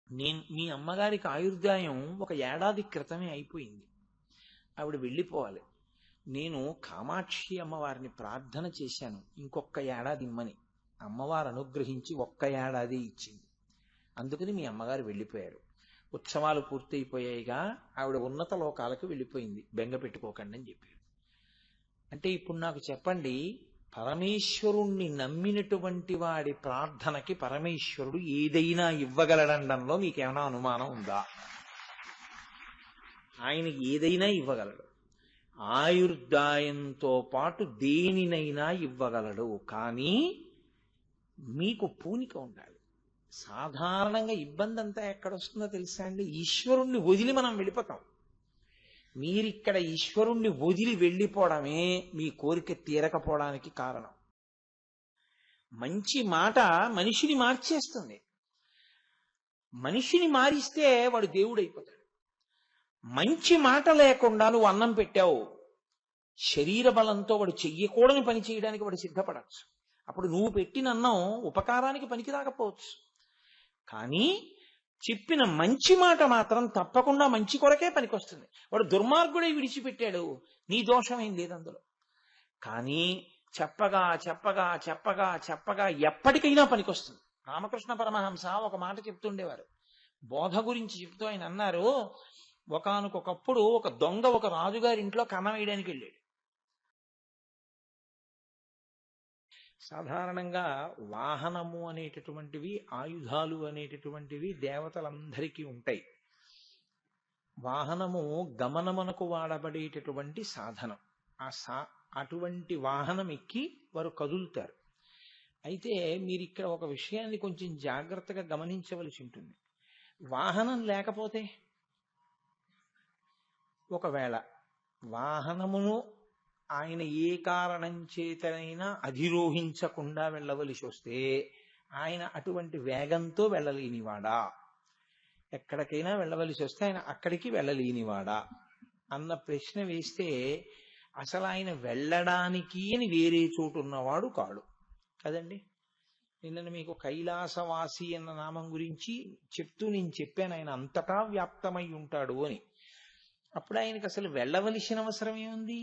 మీ అమ్మగారికి ఆయుర్దాయం ఒక ఏడాది క్రితమే అయిపోయింది. ఆవిడ వెళ్ళిపోవాలి. నేను కామాక్షి అమ్మవారిని ప్రార్థన చేశాను, ఇంకొక ఏడాది ఇమ్మని. అమ్మవారు అనుగ్రహించి ఒక్క ఏడాది ఇచ్చింది. అందుకని మీ అమ్మగారు వెళ్ళిపోయారు. ఉత్సవాలు పూర్తయిపోయాయిగా, ఆవిడ ఉన్నత లోకాలకు వెళ్ళిపోయింది, బెంగ పెట్టుకోకండి అని చెప్పారు. అంటే ఇప్పుడు నాకు చెప్పండి, పరమేశ్వరుణ్ణి నమ్మినటువంటి వాడి ప్రార్థనకి పరమేశ్వరుడు ఏదైనా ఇవ్వగలడంలో మీకేమైనా అనుమానం ఉందా? ఆయన ఏదైనా ఇవ్వగలడు. ఆయుర్దాయంతో పాటు దేనినైనా ఇవ్వగలడు. కానీ మీకు పూనిక ఉండాలి. సాధారణంగా ఇబ్బంది అంతా ఎక్కడొస్తుందో తెలుసా అండి? ఈశ్వరుణ్ణి వదిలి మనం వెళ్ళిపోతాం. మీరిక్కడ ఈశ్వరుణ్ణి వదిలి వెళ్ళిపోవడమే మీ కోరిక తీరకపోవడానికి కారణం. మంచి మాట మనిషిని మార్చేస్తుంది. మనిషిని మారిస్తే వాడు దేవుడైపోతాడు. మంచి మాట లేకుండా నువ్వు అన్నం పెట్టావు, శరీర బలంతో వాడు చెయ్యకూడని పని చేయడానికి వాడు సిద్ధపడచ్చు. అప్పుడు నువ్వు పెట్టిన అన్నం ఉపకారానికి పనికి రాకపోవచ్చు. కానీ చెప్పిన మంచి మాట మాత్రం తప్పకుండా మంచి కొరకే పనికొస్తుంది. వాడు దుర్మార్గుడే విడిచిపెట్టాడు, నీ దోషం ఏం లేదు అందులో. కానీ చెప్పగా చెప్పగా చెప్పగా చెప్పగా ఎప్పటికైనా పనికొస్తుంది. రామకృష్ణ పరమహంస ఒక మాట చెప్తుండేవారు. బోధ గురించి చెప్తూ ఆయన అన్నారు, ఒకానొకప్పుడు ఒక దొంగ ఒక రాజుగారి ఇంట్లో కన్నం వేయడానికి వెళ్ళాడు. సాధారణంగా వాహనము అనేటటువంటివి, ఆయుధాలు అనేటటువంటివి దేవతలందరికీ ఉంటాయి. వాహనము గమనమునకు వాడబడేటటువంటి సాధనం. అటువంటి వాహనం ఎక్కి వారు కదులుతారు. అయితే మీరు ఇక్కడ ఒక విషయాన్ని కొంచెం జాగ్రత్తగా గమనించవలసి ఉంటుంది. వాహనం లేకపోతే, ఒకవేళ వాహనమును ఆయన ఏ కారణం చేతనైనా అధిరోహించకుండా వెళ్ళవలసి వస్తే ఆయన అటువంటి వేగంతో వెళ్ళలేనివాడా? ఎక్కడికైనా వెళ్ళవలసి వస్తే ఆయన అక్కడికి వెళ్ళలేనివాడా అన్న ప్రశ్న వేస్తే, అసలు ఆయన వెళ్ళడానికి అని వేరే చోటు ఉన్నవాడు కాడు కదండి. నిన్న మీకు కైలాసవాసి అన్న నామం గురించి చెప్తూ నేను చెప్పాను, ఆయన అంతటా వ్యాప్తమై ఉంటాడు అని. అప్పుడు ఆయనకి అసలు వెళ్ళవలసిన అవసరం ఏముంది?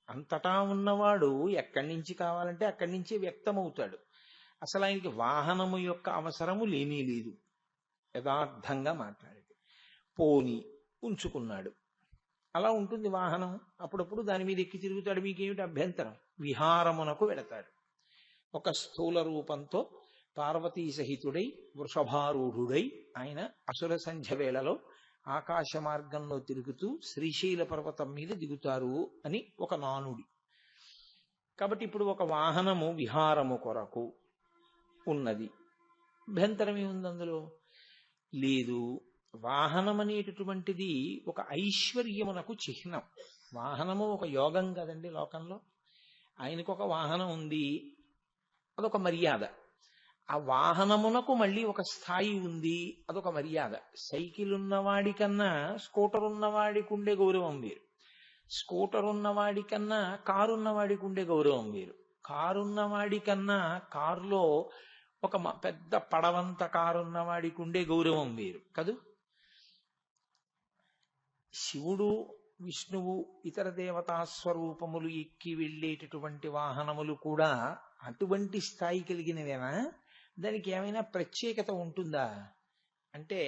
అంతటా ఉన్నవాడు ఎక్కడి నుంచి కావాలంటే అక్కడి నుంచే వ్యక్తమవుతాడు. అసలు ఆయనకి వాహనము యొక్క అవసరము లేనే లేదు. యథార్థంగా మాట్లాడితే పోని ఉంచుకున్నాడు. అలా ఉంటుంది వాహనం. అప్పుడప్పుడు దాని మీద ఎక్కి తిరుగుతాడు, మీకేమిటి అభ్యంతరం? విహారమునకు వెళతాడు. ఒక స్థూల రూపంతో పార్వతీ సహితుడై వృషభారూఢుడై ఆయన అసుర సంధ్య వేళలో ఆకాశ మార్గంలో తిరుగుతూ శ్రీశైల పర్వతం మీద దిగుతారు అని ఒక నానుడి. కాబట్టి ఇప్పుడు ఒక వాహనము విహారము కొరకు ఉన్నది, అభ్యంతరం ఏముంది అందులో? లేదు. వాహనం అనేటటువంటిది ఒక ఐశ్వర్యమునకు చిహ్నం. వాహనము ఒక యోగం కదండి లోకంలో. ఆయనకు ఒక వాహనం ఉంది, అదొక మర్యాద. ఆ వాహనమునకు మళ్ళీ ఒక స్థాయి ఉంది, అదొక మర్యాద. సైకిల్ ఉన్నవాడి కన్నా స్కూటర్ ఉన్నవాడికి ఉండే గౌరవం వేరు. స్కూటర్ ఉన్నవాడి కన్నా కారు ఉన్నవాడికి ఉండే గౌరవం వేరు. కారు ఉన్నవాడి కన్నా కారులో ఒక పెద్ద పడవంత కారు ఉన్నవాడికి ఉండే గౌరవం వేరు కదూ. శివుడు, విష్ణువు, ఇతర దేవతా స్వరూపములు ఎక్కి వెళ్ళేటటువంటి వాహనములు కూడా అటువంటి స్థాయి కలిగినవేనా? దానికి ఏమైనా ప్రత్యేకత ఉంటుందా అంటే,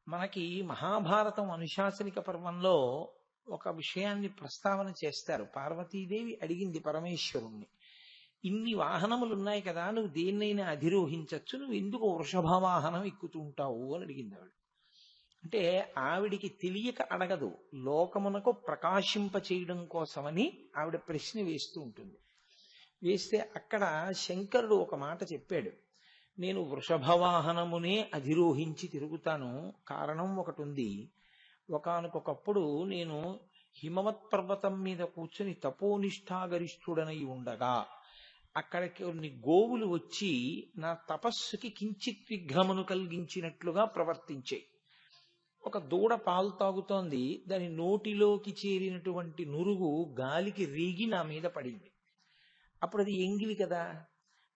మనకి మహాభారతం అనుశాసనిక పర్వంలో ఒక విషయాన్ని ప్రస్తావన చేస్తారు. పార్వతీదేవి అడిగింది పరమేశ్వరుణ్ణి, ఇన్ని వాహనములు ఉన్నాయి కదా, నువ్వు దేన్నైనా అధిరోహించచ్చు, నువ్వు ఎందుకు వృషభ వాహనం ఎక్కుతుంటావు అని అడిగింది ఆవిడ. అంటే ఆవిడికి తెలియక అడగదు, లోకమునకు ప్రకాశింప చేయడం కోసమని ఆవిడ ప్రశ్న వేస్తూ ఉంటుంది. వేస్తే అక్కడ శంకరుడు ఒక మాట చెప్పాడు, నేను వృషభవాహనమునే అధిరోహించి తిరుగుతాను. కారణం ఒకటి ఉంది. ఒకానొకప్పుడు నేను హిమవత్ పర్వతం మీద కూర్చుని తపోనిష్ఠాగరిష్ఠుడనై ఉండగా అక్కడ కొన్ని గోవులు వచ్చి నా తపస్సుకి కించిత్ విఘ్నమును కలిగించినట్లుగా ప్రవర్తించాయి. ఒక దూడ పాలు తాగుతోంది, దాని నోటిలోకి చేరినటువంటి నురుగు గాలికి రేగి నా మీద పడింది. అప్పుడు అది ఎంగిలి కదా,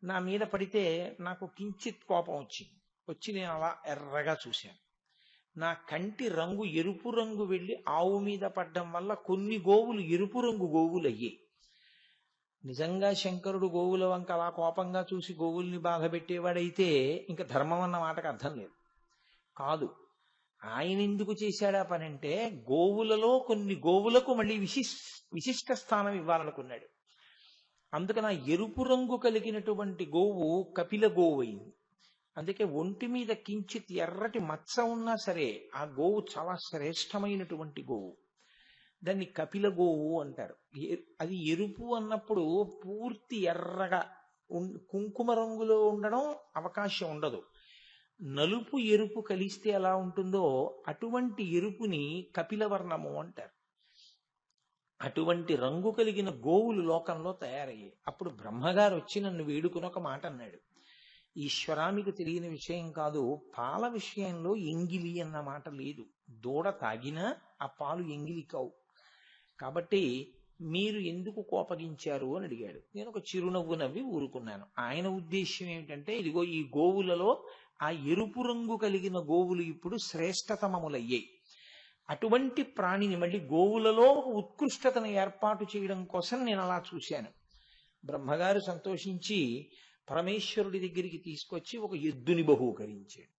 నా మీద పడితే నాకు కించిత్ కోపం వచ్చింది. వచ్చి నేను అలా ఎర్రగా చూశాను. నా కంటి రంగు ఎరుపు రంగు వెళ్ళి ఆవు మీద పడ్డం వల్ల కొన్ని గోవులు ఎరుపు రంగు గోవులు అయ్యాయి. నిజంగా శంకరుడు గోవుల వంక అలా కోపంగా చూసి గోవుల్ని బాధ పెట్టేవాడైతే ఇంకా ధర్మం అన్న మాటకు అర్థం లేదు. కాదు, ఆయన ఎందుకు చేశాడా పని అంటే గోవులలో కొన్ని గోవులకు మళ్ళీ విశిష్ట స్థానం ఇవ్వాలనుకున్నాడు. అందుకని ఆ ఎరుపు రంగు కలిగినటువంటి గోవు కపిల గోవు అయింది. అందుకే ఒంటి మీద కించిత్ ఎర్రటి మచ్చ ఉన్నా సరే ఆ గోవు చాలా శ్రేష్టమైనటువంటి గోవు. దాన్ని కపిల గోవు అంటారు. అది ఎరుపు అన్నప్పుడు పూర్తి ఎర్రగా కుంకుమ రంగులో ఉండడం అవకాశం ఉండదు. నలుపు ఎరుపు కలిస్తే ఎలా ఉంటుందో అటువంటి ఎరుపుని కపిలవర్ణము అంటారు. అటువంటి రంగు కలిగిన గోవులు లోకంలో తయారయ్యాయి. అప్పుడు బ్రహ్మగారు వచ్చి నన్ను వేడుకుని ఒక మాట అన్నాడు. ఈశ్వరా, మీకు తెలియని విషయం కాదు, పాల విషయంలో ఎంగిలి అన్న మాట లేదు. దూడ తాగినా ఆ పాలు ఎంగిలి కావు. కాబట్టి మీరు ఎందుకు కోపగించారు అని అడిగాడు. నేను ఒక చిరునవ్వు నవ్వి ఊరుకున్నాను. ఆయన ఉద్దేశ్యం ఏమిటంటే, ఇదిగో ఈ గోవులలో ఆ ఎరుపు రంగు కలిగిన గోవులు ఇప్పుడు శ్రేష్టతమములయ్యాయి. అటువంటి ప్రాణిని మళ్ళీ గోవులలో ఉత్కృష్టతను ఏర్పాటు చేయడం కోసం నేను అలా చూశాను. బ్రహ్మగారు సంతోషించి పరమేశ్వరుడి దగ్గరికి తీసుకొచ్చి ఒక ఎద్దుని బహూకరించాడు.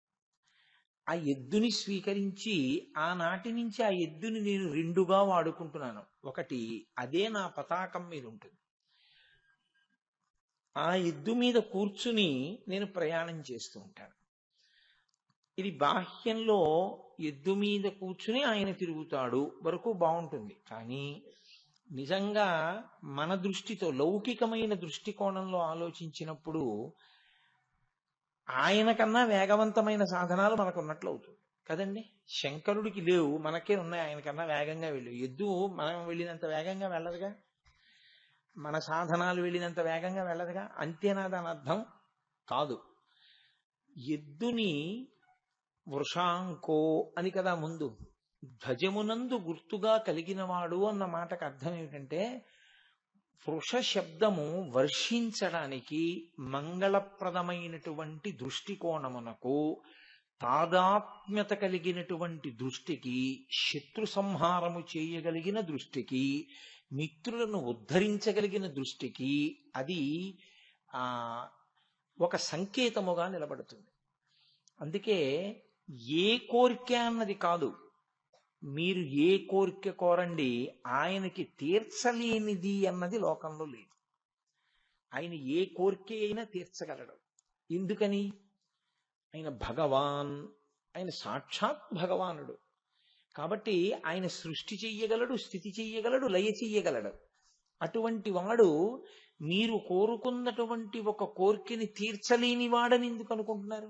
ఆ ఎద్దుని స్వీకరించి ఆనాటి నుంచి ఆ ఎద్దుని నేను రెండుగా వాడుకుంటున్నాను. ఒకటి అదే నా పతాకం మీద ఉంటుంది. ఆ ఎద్దు మీద కూర్చుని నేను ప్రయాణం చేస్తూ ఉంటాను. ఇది బాహ్యంలో ఎద్దు మీద కూర్చుని ఆయన తిరుగుతాడు వరకు బాగుంటుంది. కానీ నిజంగా మన దృష్టితో లౌకికమైన దృష్టికోణంలో ఆలోచించినప్పుడు ఆయన కన్నా వేగవంతమైన సాధనాలు మనకు ఉన్నట్లు అవుతుంది కదండి. శంకరుడికి లేవు, మనకే ఉన్నాయి. ఆయన కన్నా వేగంగా వెళ్ళు. ఎద్దు మనం వెళ్ళినంత వేగంగా వెళ్ళదుగా, మన సాధనాలు వెళ్ళినంత వేగంగా వెళ్ళదుగా. అంతేనా దాని అర్థం? కాదు. ఎద్దుని వృషాంకో అని కదా ముందు, ధ్వజమునందు గుర్తుగా కలిగినవాడు అన్న మాటకు అర్థం ఏమిటంటే, వృష శబ్దము వర్షించడానికి మంగళప్రదమైనటువంటి దృష్టికోణమునకు, తాదాత్మ్యత కలిగినటువంటి దృష్టికి, శత్రు సంహారము చేయగలిగిన దృష్టికి, మిత్రులను ఉద్ధరించగలిగిన దృష్టికి అది ఒక సంకేతముగా నిలబడుతుంది. అందుకే ఏ కోరిక అన్నది కాదు, మీరు ఏ కోరిక కోరండి, ఆయనకి తీర్చలేనిది అన్నది లోకంలో లేదు. ఆయన ఏ కోరిక అయినా తీర్చగలడు. ఎందుకని? ఆయన భగవాన్, ఆయన సాక్షాత్ భగవానుడు. కాబట్టి ఆయన సృష్టి చెయ్యగలడు, స్థితి చెయ్యగలడు, లయ చెయ్యగలడు. అటువంటి వాడు మీరు కోరుకున్నటువంటి ఒక కోరికని తీర్చలేని వాడని ఎందుకు అనుకుంటున్నారు?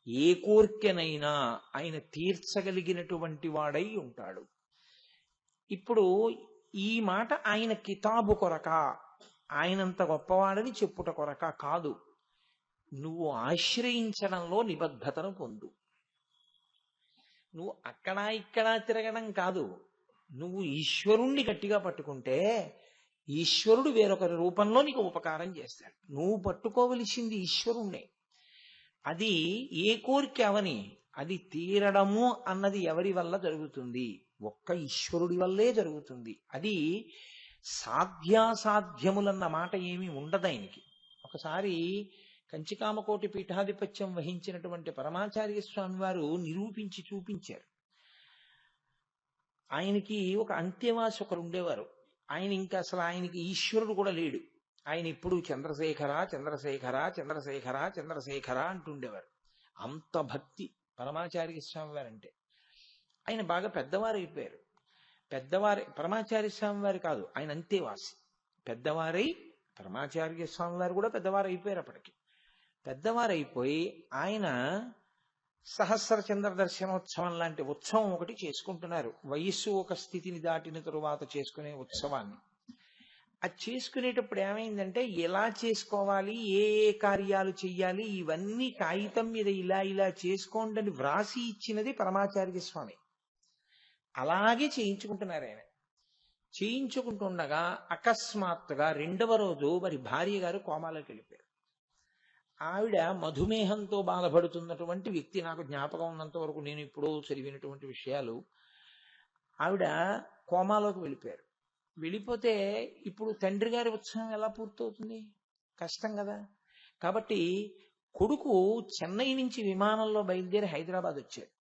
ఏ కోరికనైనా ఆయన తీర్చగలిగినటువంటి వాడై ఉంటాడు. ఇప్పుడు ఈ మాట ఆయన కితాబు కొరక, ఆయనంత గొప్పవాడని చెప్పుట కొరక కాదు. నువ్వు ఆశ్రయించడంలో నిబద్ధతను పొందు. నువ్వు అక్కడా ఇక్కడా తిరగడం కాదు. నువ్వు ఈశ్వరుణ్ణి గట్టిగా పట్టుకుంటే ఈశ్వరుడు వేరొకరి రూపంలో నీకు ఉపకారం చేస్తాడు. నువ్వు పట్టుకోవలసింది ఈశ్వరుణ్ణే. అది ఏ కోరిక అవని, అది తీరడము అన్నది ఎవరి వల్ల జరుగుతుంది? ఒక్క ఈశ్వరుడి వల్లే జరుగుతుంది. అది సాధ్యాసాధ్యములన్న మాట ఏమీ ఉండదు ఆయనకి. ఒకసారి కంచికామకోటి పీఠాధిపత్యం వహించినటువంటి పరమాచార్య స్వామి వారు నిరూపించి చూపించారు. ఆయనకి ఒక అంత్యవాసి ఒకరు ఉండేవారు. ఆయన ఇంకా అసలు ఆయనకి ఈశ్వరుడు కూడా లేడు. ఆయన ఇప్పుడు చంద్రశేఖర చంద్రశేఖర చంద్రశేఖర చంద్రశేఖర అంటుండేవారు. అంత భక్తి పరమాచార్య స్వామి వారంటే. ఆయన బాగా పెద్దవారు అయిపోయారు. పరమాచార్య స్వామి వారు కాదు, ఆయన అంతేవాసి. పెద్దవారై పరమాచార్య స్వామి వారు కూడా పెద్దవారు అయిపోయారు. అప్పటికి పెద్దవారైపోయి ఆయన సహస్ర చంద్ర దర్శనోత్సవం లాంటి ఉత్సవం ఒకటి చేసుకుంటున్నారు. వయస్సు ఒక స్థితిని దాటిన తరువాత చేసుకునే ఉత్సవాన్ని. అది చేసుకునేటప్పుడు ఏమైందంటే, ఎలా చేసుకోవాలి, ఏ ఏ కార్యాలు చెయ్యాలి, ఇవన్నీ కాగితం మీద ఇలా ఇలా చేసుకోండి అని వ్రాసి ఇచ్చినది పరమాచార్య స్వామి. అలాగే చేయించుకుంటున్నారు ఆయన. చేయించుకుంటుండగా అకస్మాత్తుగా రెండవ రోజు మరి భార్య గారు కోమాలోకి వెళ్ళిపోయారు. ఆవిడ మధుమేహంతో బాధపడుతున్నటువంటి వ్యక్తి. నాకు జ్ఞాపకం ఉన్నంత వరకు నేను ఇప్పుడు చదివినటువంటి విషయాలు. ఆవిడ కోమాలోకి వెళ్ళిపోయారు. వెళ్ళిపోతే ఇప్పుడు తండ్రి గారి ఉత్సవం ఎలా పూర్తవుతుంది? కష్టం కదా. కాబట్టి కొడుకు చెన్నై నుంచి విమానంలో బయలుదేరి హైదరాబాద్ వచ్చాడు.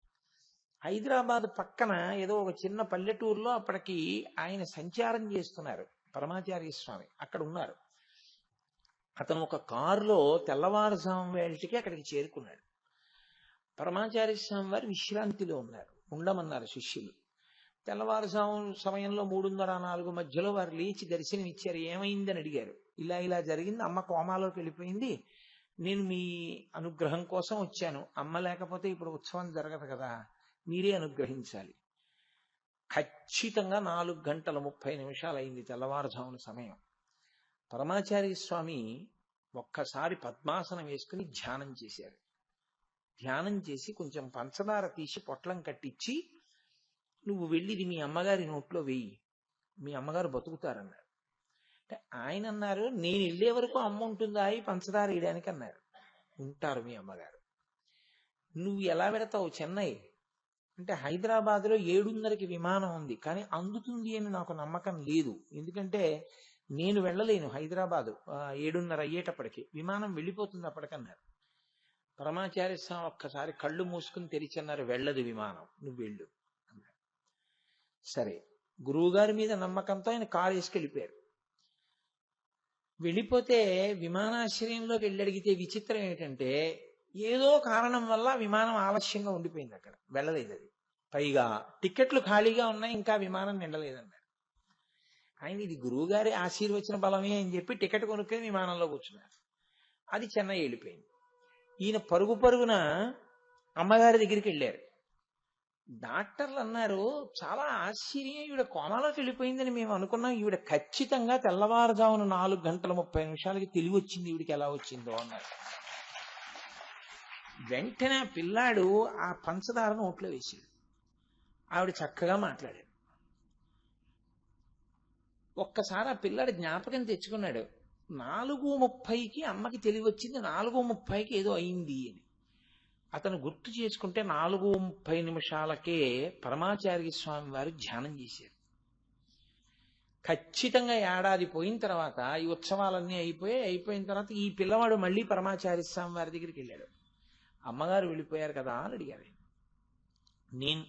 హైదరాబాద్ పక్కన ఏదో ఒక చిన్న పల్లెటూరులో అప్పటికి ఆయన సంచారం చేస్తున్నారు, పరమాచార్య స్వామి అక్కడ ఉన్నారు. అతను ఒక కారులో తెల్లవారుజాము వేళటికి అక్కడికి చేరుకున్నాడు. పరమాచార్య స్వామి వారు విశ్రాంతిలో ఉన్నారు, ఉండమన్నారు శిష్యులు. తెల్లవారుజాము సమయంలో 3:30-4 మధ్యలో వారు లేచి దర్శనం ఇచ్చారు. ఏమైందని అడిగారు. ఇలా ఇలా జరిగింది, అమ్మ కోమాలోకి వెళ్ళిపోయింది, నేను మీ అనుగ్రహం కోసం వచ్చాను, అమ్మ లేకపోతే ఇప్పుడు ఉత్సవం జరగదు కదా, మీరే అనుగ్రహించాలి. ఖచ్చితంగా 4:30 అయింది తెల్లవారుజామున సమయం. పరమాచార్య స్వామి ఒక్కసారి పద్మాసనం వేసుకుని ధ్యానం చేశారు. ధ్యానం చేసి కొంచెం పంచదార తీసి పొట్లం కట్టించి, నువ్వు వెళ్ళి ఇది మీ అమ్మగారి నోట్లో వెయ్యి, మీ అమ్మగారు బతుకుతారన్నారు. అంటే ఆయన అన్నారు, నేను వెళ్ళే వరకు అమ్మ ఉంటుందా ఈ పంచదార వేయడానికి అన్నారు. ఉంటారు మీ అమ్మగారు. నువ్వు ఎలా పెడతావు చెన్నై అంటే? హైదరాబాద్లో 7:30కి విమానం ఉంది, కానీ అందుతుంది అని నాకు నమ్మకం లేదు. ఎందుకంటే నేను వెళ్ళలేను హైదరాబాదు 7:30 అయ్యేటప్పటికి, విమానం వెళ్ళిపోతుంది అప్పటికన్నారు. పరమాచార్య స్వామి ఒక్కసారి కళ్ళు మూసుకుని తెరిచన్నారు, వెళ్ళదు విమానం, నువ్వు వెళ్ళు అన్నారు. సరే, గురువుగారి మీద నమ్మకంతో ఆయన కారు వేసుకెళ్ళిపోయారు. వెళ్ళిపోతే విమానాశ్రయంలోకి వెళ్ళి అడిగితే విచిత్రం ఏంటంటే, ఏదో కారణం వల్ల విమానం ఆలస్యంగా ఉండిపోయింది, అక్కడ వెళ్ళలేదు అది. పైగా టిక్కెట్లు ఖాళీగా ఉన్నాయి, ఇంకా విమానం నిండలేదన్నారు. ఆయన ఇది గురువుగారి ఆశీర్వచన బలమే అని చెప్పి టికెట్ కొనుక్కొని విమానంలో కూర్చున్నారు. అది చెన్నై వెళ్ళిపోయింది. ఈయన పరుగు పరుగున అమ్మగారి దగ్గరికి వెళ్ళారు. డాక్టర్లు అన్నారు, చాలా ఆశ్చర్యం, ఈవిడ కోమాలోకి వెళ్ళిపోయిందని మేము అనుకున్నాం, ఈవిడ ఖచ్చితంగా తెల్లవారుజామున 4:30 తెలివి వచ్చింది, ఈవిడికి ఎలా వచ్చిందో అన్నారు. వెంటనే ఆ పిల్లాడు ఆ పంచదార నోట్లో వేశాడు. ఆవిడ చక్కగా మాట్లాడాడు. ఒక్కసారి ఆ పిల్లాడు జ్ఞాపకం తెచ్చుకున్నాడు, 4:30కి అమ్మకి తెలివి వచ్చింది, 4:30కి ఏదో అయింది అని. అతను గుర్తు చేసుకుంటే 4:30 పరమాచార్య స్వామి వారు ధ్యానం చేశారు. ఖచ్చితంగా ఏడాది పోయిన తర్వాత ఈ ఉత్సవాలన్నీ అయిపోయిన తర్వాత ఈ పిల్లవాడు మళ్ళీ పరమాచార్య స్వామి వారి దగ్గరికి వెళ్ళాడు. అమ్మగారు వెళ్ళిపోయారు కదా అని అడిగారు.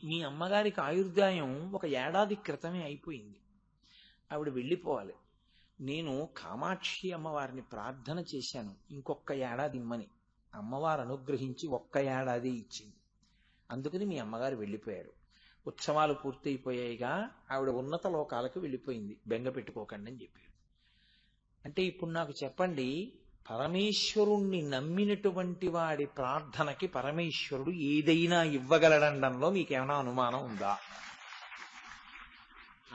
మీ అమ్మగారికి ఆయుర్దాయం 1 ఏడాది క్రితమే అయిపోయింది, ఆవిడ వెళ్ళిపోవాలి. నేను కామాక్షి అమ్మవారిని ప్రార్థన చేశాను, ఇంకొక ఏడాది ఇమ్మని. అమ్మవారు అనుగ్రహించి 1 ఏడాది ఇచ్చింది. అందుకని మీ అమ్మగారు వెళ్ళిపోయారు. ఉత్సవాలు పూర్తయిపోయాయిగా, ఆవిడ ఉన్నత లోకాలకు వెళ్ళిపోయింది, బెంగ పెట్టుకోకండి అని చెప్పారు. అంటే ఇప్పుడు నాకు చెప్పండి, పరమేశ్వరుణ్ణి నమ్మినటువంటి వాడి ప్రార్థనకి పరమేశ్వరుడు ఏదైనా ఇవ్వగలడంలో మీకేమైనా అనుమానం ఉందా?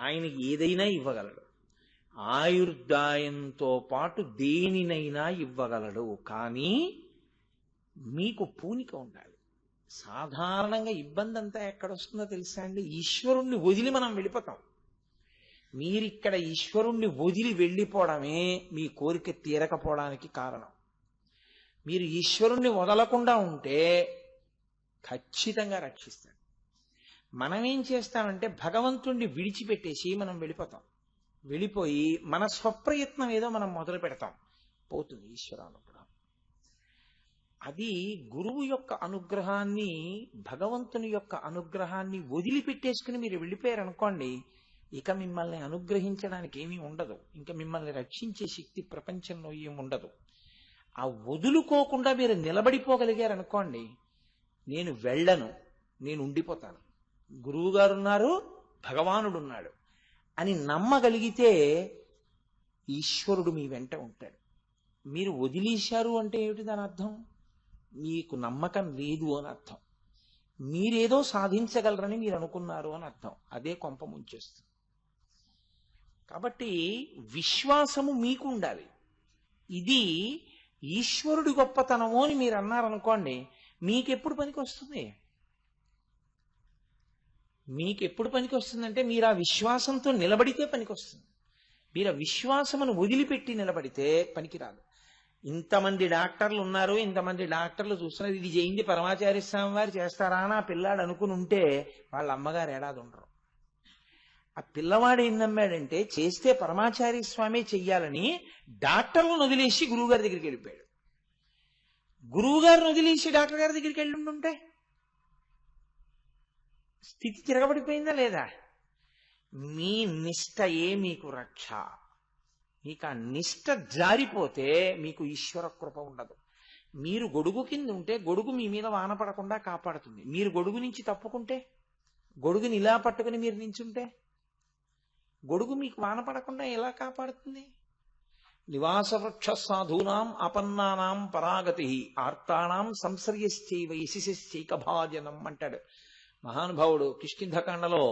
ఆయన ఏదైనా ఇవ్వగలడు. ఆయుర్దాయంతో పాటు దేనినైనా ఇవ్వగలడు. కానీ మీకు పూనిక ఉండాలి. సాధారణంగా ఇబ్బంది అంతా ఎక్కడొస్తుందో తెలుసా అండి? ఈశ్వరుణ్ణి వదిలి మనం వెళ్ళిపోతాం. మీరిక్కడ ఈశ్వరుణ్ణి వదిలి వెళ్ళిపోవడమే మీ కోరిక తీరకపోవడానికి కారణం. మీరు ఈశ్వరుణ్ణి వదలకుండా ఉంటే ఖచ్చితంగా రక్షిస్తాడు. మనం ఏం చేస్తామంటే భగవంతుణ్ణి విడిచిపెట్టేసి మనం వెళ్ళిపోతాం. వెళ్ళిపోయి మన స్వప్రయత్నం ఏదో మనం మొదలు పెడతాం, పోతుంది ఈశ్వర అనుగ్రహం. అది గురువు యొక్క అనుగ్రహాన్ని, భగవంతుని యొక్క అనుగ్రహాన్ని వదిలిపెట్టేసుకుని మీరు వెళ్ళిపోయారనుకోండి, ఇక మిమ్మల్ని అనుగ్రహించడానికి ఏమీ ఉండదు, ఇంకా మిమ్మల్ని రక్షించే శక్తి ప్రపంచంలో ఏమి ఉండదు. ఆ వదులుకోకుండా మీరు నిలబడిపోగలిగారనుకోండి, నేను వెళ్ళను, నేను ఉండిపోతాను, గురువు గారు ఉన్నారు, భగవానుడు ఉన్నాడు అని నమ్మగలిగితే ఈశ్వరుడు మీ వెంట ఉంటాడు. మీరు వదిలేశారు అంటే ఏమిటి దాని అర్థం? మీకు నమ్మకం లేదు అని అర్థం. మీరేదో సాధించగలరని మీరు అనుకున్నారు అని అర్థం. అదే కొంప ముంచేస్తుంది. కాబట్టి విశ్వాసము మీకు ఉండాలి. ఇది ఈశ్వరుడి గొప్పతనము అని మీరు అన్నారనుకోండి, మీకెప్పుడు పనికి వస్తుంది? మీకెప్పుడు పనికి వస్తుందంటే మీరు ఆ విశ్వాసంతో నిలబడితే పనికి వస్తుంది. మీరు ఆ విశ్వాసమును వదిలిపెట్టి నిలబడితే పనికిరాదు. ఇంతమంది డాక్టర్లు ఉన్నారు, ఇంతమంది డాక్టర్లు చూస్తున్నారు, ఇది చేయింది పరమాచార్య స్వామి వారు చేస్తారా అని ఆ పిల్లాడు అనుకుని ఉంటే వాళ్ళ అమ్మగారు ఏడాది ఉండరు. ఆ పిల్లవాడు ఏం నమ్మాడంటే చేస్తే పరమాచార్య స్వామి చెయ్యాలని డాక్టర్లను వదిలేసి గురువుగారి దగ్గరికి వెళ్ళిపోయాడు. గురువుగారిని వదిలేసి డాక్టర్ గారి దగ్గరికి వెళ్ళి ఉంటే స్థితి తిరగబడిపోయిందా లేదా? మీ నిష్టయే మీకు రక్ష. మీకు ఆ నిష్ట జారిపోతే మీకు ఈశ్వర కృప ఉండదు. మీరు గొడుగు కింద ఉంటే గొడుగు మీ మీద వాన పడకుండా కాపాడుతుంది. మీరు గొడుగు నుంచి తప్పుకుంటే, గొడుగుని ఇలా పట్టుకుని మీరు నించుంటే గొడుగు మీకు వాన పడకుండా ఎలా కాపాడుతుంది? నివాస వృక్ష సాధూనాం అపన్నానాం పరాగతి ఆర్తానాం సంశ్రయశ్చైవ యశిశ్చైకభాజనం అంటాడు మహానుభావుడు. కిష్కింధకాండలో